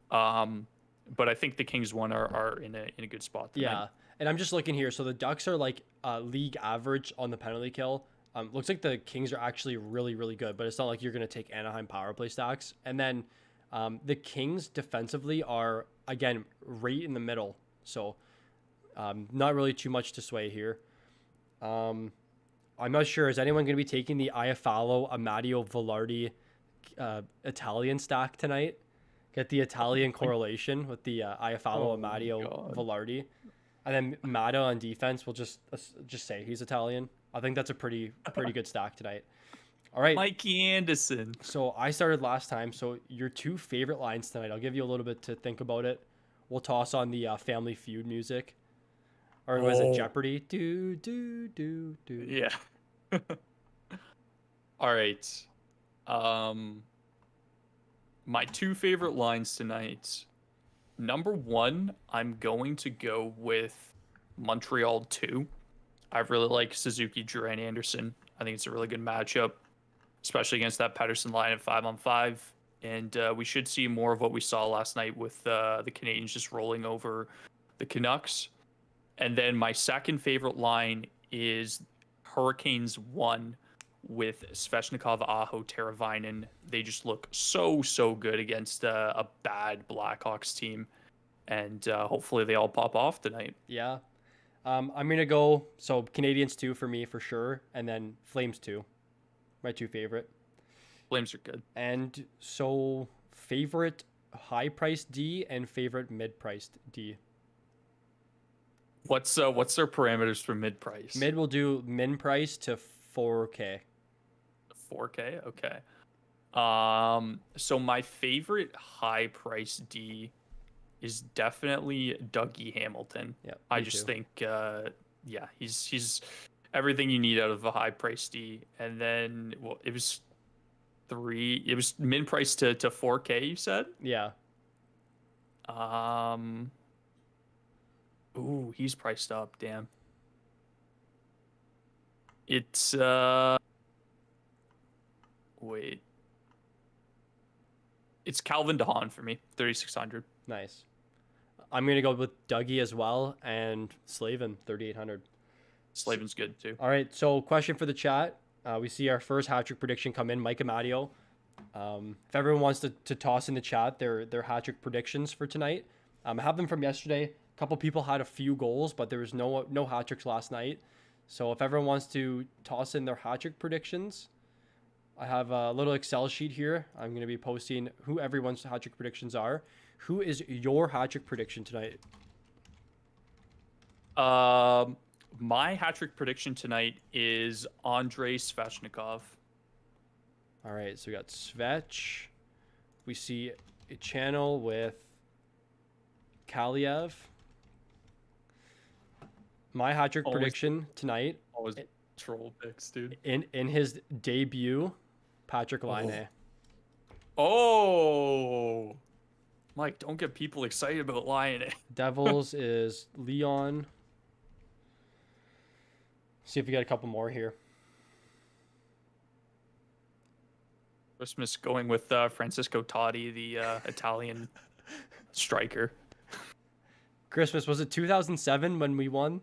But I think the Kings one are in a good spot tonight. Yeah, and I'm just looking here. So the Ducks are like league average on the penalty kill. Looks like the Kings are actually really, really good, but it's not like you're going to take Anaheim power play stacks. And then the Kings defensively are, again, right in the middle. So not really too much to sway here. I'm not sure. Is anyone going to be taking the Iafallo, Amadio, Velarde Italian stack tonight? Get the Italian correlation with the Iafallo, Amadio, Velarde. And then Mata on defense, we'll just say he's Italian. I think that's a pretty good stack tonight. All right. Mikey Anderson. So I started last time. So your 2 favorite lines tonight. I'll give you a little bit to think about it. We'll toss on the Family Feud music. Or was it Jeopardy? Do, do, do, do. Yeah. All right. My 2 favorite lines tonight. Number 1, I'm going to go with Montreal 2. I really like Suzuki, Drew, and Anderson. I think it's a really good matchup, especially against that Pettersson line at 5-on-5. And we should see more of what we saw last night with the Canadiens just rolling over the Canucks. And then my second favorite line is Hurricanes 1 with Svechnikov, Aho, Teravainen. They just look so good against a bad Blackhawks team. And hopefully they all pop off tonight. Yeah. I'm going to go, so Canadiens 2 for me for sure, and then Flames 2, my 2 favorite. Flames are good. And so favorite high-priced D and favorite mid-priced D. What's their parameters for mid-price? Mid will do min price to 4K. 4K? Okay. So my favorite high-priced D is definitely Dougie Hamilton. Yeah, I just think, he's everything you need out of a high price D. And then, it was min price to 4K. You said? Yeah. Ooh, he's priced up. Damn. It's wait. It's Calvin DeHaan for me, 3,600. Nice. I'm going to go with Dougie as well and Slavin, 3,800. Slavin's good too. All right, so question for the chat. We see our first hat trick prediction come in. Mike Amadio. If everyone wants to toss in the chat their hat trick predictions for tonight, I have them from yesterday. A couple people had a few goals, but there was no hat tricks last night. So if everyone wants to toss in their hat trick predictions, I have a little Excel sheet here. I'm going to be posting who everyone's hat trick predictions are. Who is your hat trick prediction tonight? My hat trick prediction tonight is Andrei Svechnikov. All right, so we got Svech. We see a channel with Kaliev. My hat trick prediction tonight. Always troll picks, dude. In his debut, Patrick Laine. Oh, Mike, don't get people excited about Laine. Devils is Leon. See if we got a couple more here. Christmas going with Francisco Totti, the Italian striker. Christmas, was it 2007 when we won?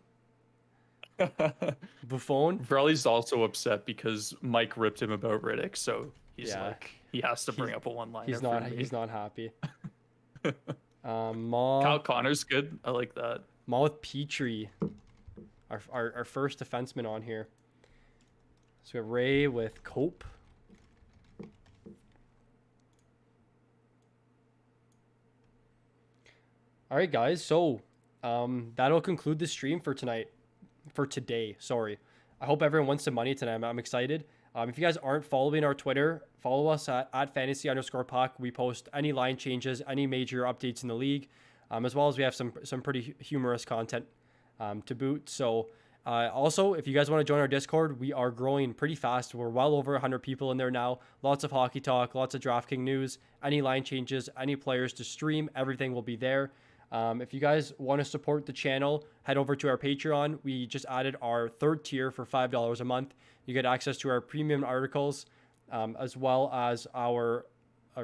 Buffon? Vrelly's also upset because Mike ripped him about Riddick, so he's like he has to bring up a one-liner. He's not happy. Kyle Connor's good. I like that. Mall with Petrie, our first defenseman on here. So we have Ray with Cope. All right, guys. So that'll conclude the stream for tonight. For today, sorry. I hope everyone wins some money tonight. I'm excited. If you guys aren't following our Twitter, follow us at @fantasy_puck. We post any line changes, any major updates in the league, as well as we have some pretty humorous content to boot. So also, if you guys want to join our Discord, we are growing pretty fast. We're well over 100 people in there now. Lots of hockey talk, lots of DraftKings news, any line changes, any players to stream, everything will be there. If you guys want to support the channel, head over to our Patreon. We just added our third tier for $5 a month. You get access to our premium articles, as well as our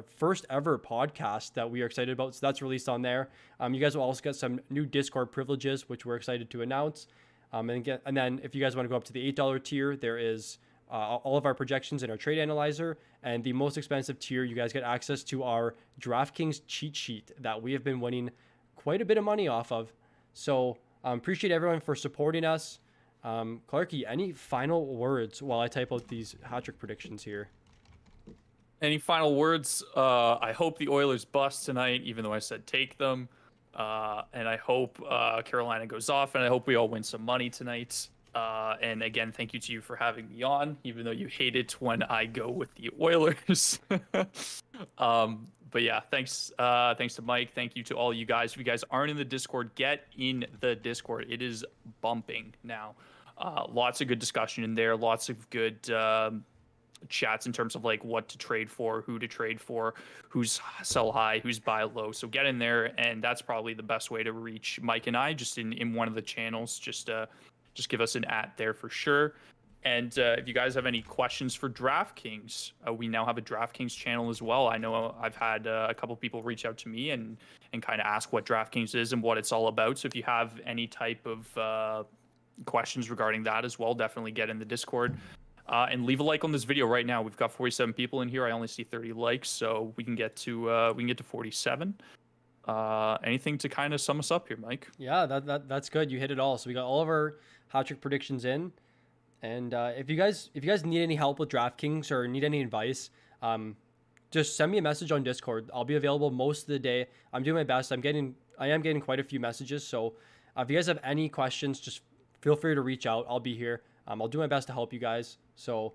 first ever podcast that we are excited about. So that's released on there. You guys will also get some new Discord privileges, which we're excited to announce. And then if you guys want to go up to the $8 tier, there is all of our projections in our trade analyzer. And the most expensive tier, you guys get access to our DraftKings cheat sheet that we have been winning quite a bit of money off of. So appreciate everyone for supporting us. Clarky, any final words while I type out these hat trick predictions here? Any final words? I hope the Oilers bust tonight, even though I said take them. And I hope Carolina goes off, and I hope we all win some money tonight. And again, thank you to you for having me on, even though you hate it when I go with the Oilers. But yeah, thanks to Mike. Thank you to all you guys. If you guys aren't in the Discord, get in the Discord. It is bumping now. Lots of good discussion in there. Lots of good chats in terms of like what to trade for, who to trade for, who's sell high, who's buy low. So get in there, and that's probably the best way to reach Mike and I, just in one of the channels. Just give us an @ there for sure. And if you guys have any questions for DraftKings, we now have a DraftKings channel as well. I know I've had a couple people reach out to me and kind of ask what DraftKings is and what it's all about. So if you have any type of questions regarding that as well, definitely get in the Discord. And leave a like on this video right now. We've got 47 people in here. I only see 30 likes, so we can get to 47. Anything to kind of sum us up here, Mike? Yeah, that's good. You hit it all. So we got all of our hat trick predictions in. And if you guys need any help with DraftKings or need any advice, just send me a message on Discord. I'll be available most of the day. I'm doing my best. I am getting quite a few messages. So if you guys have any questions, just feel free to reach out. I'll be here. I'll do my best to help you guys. So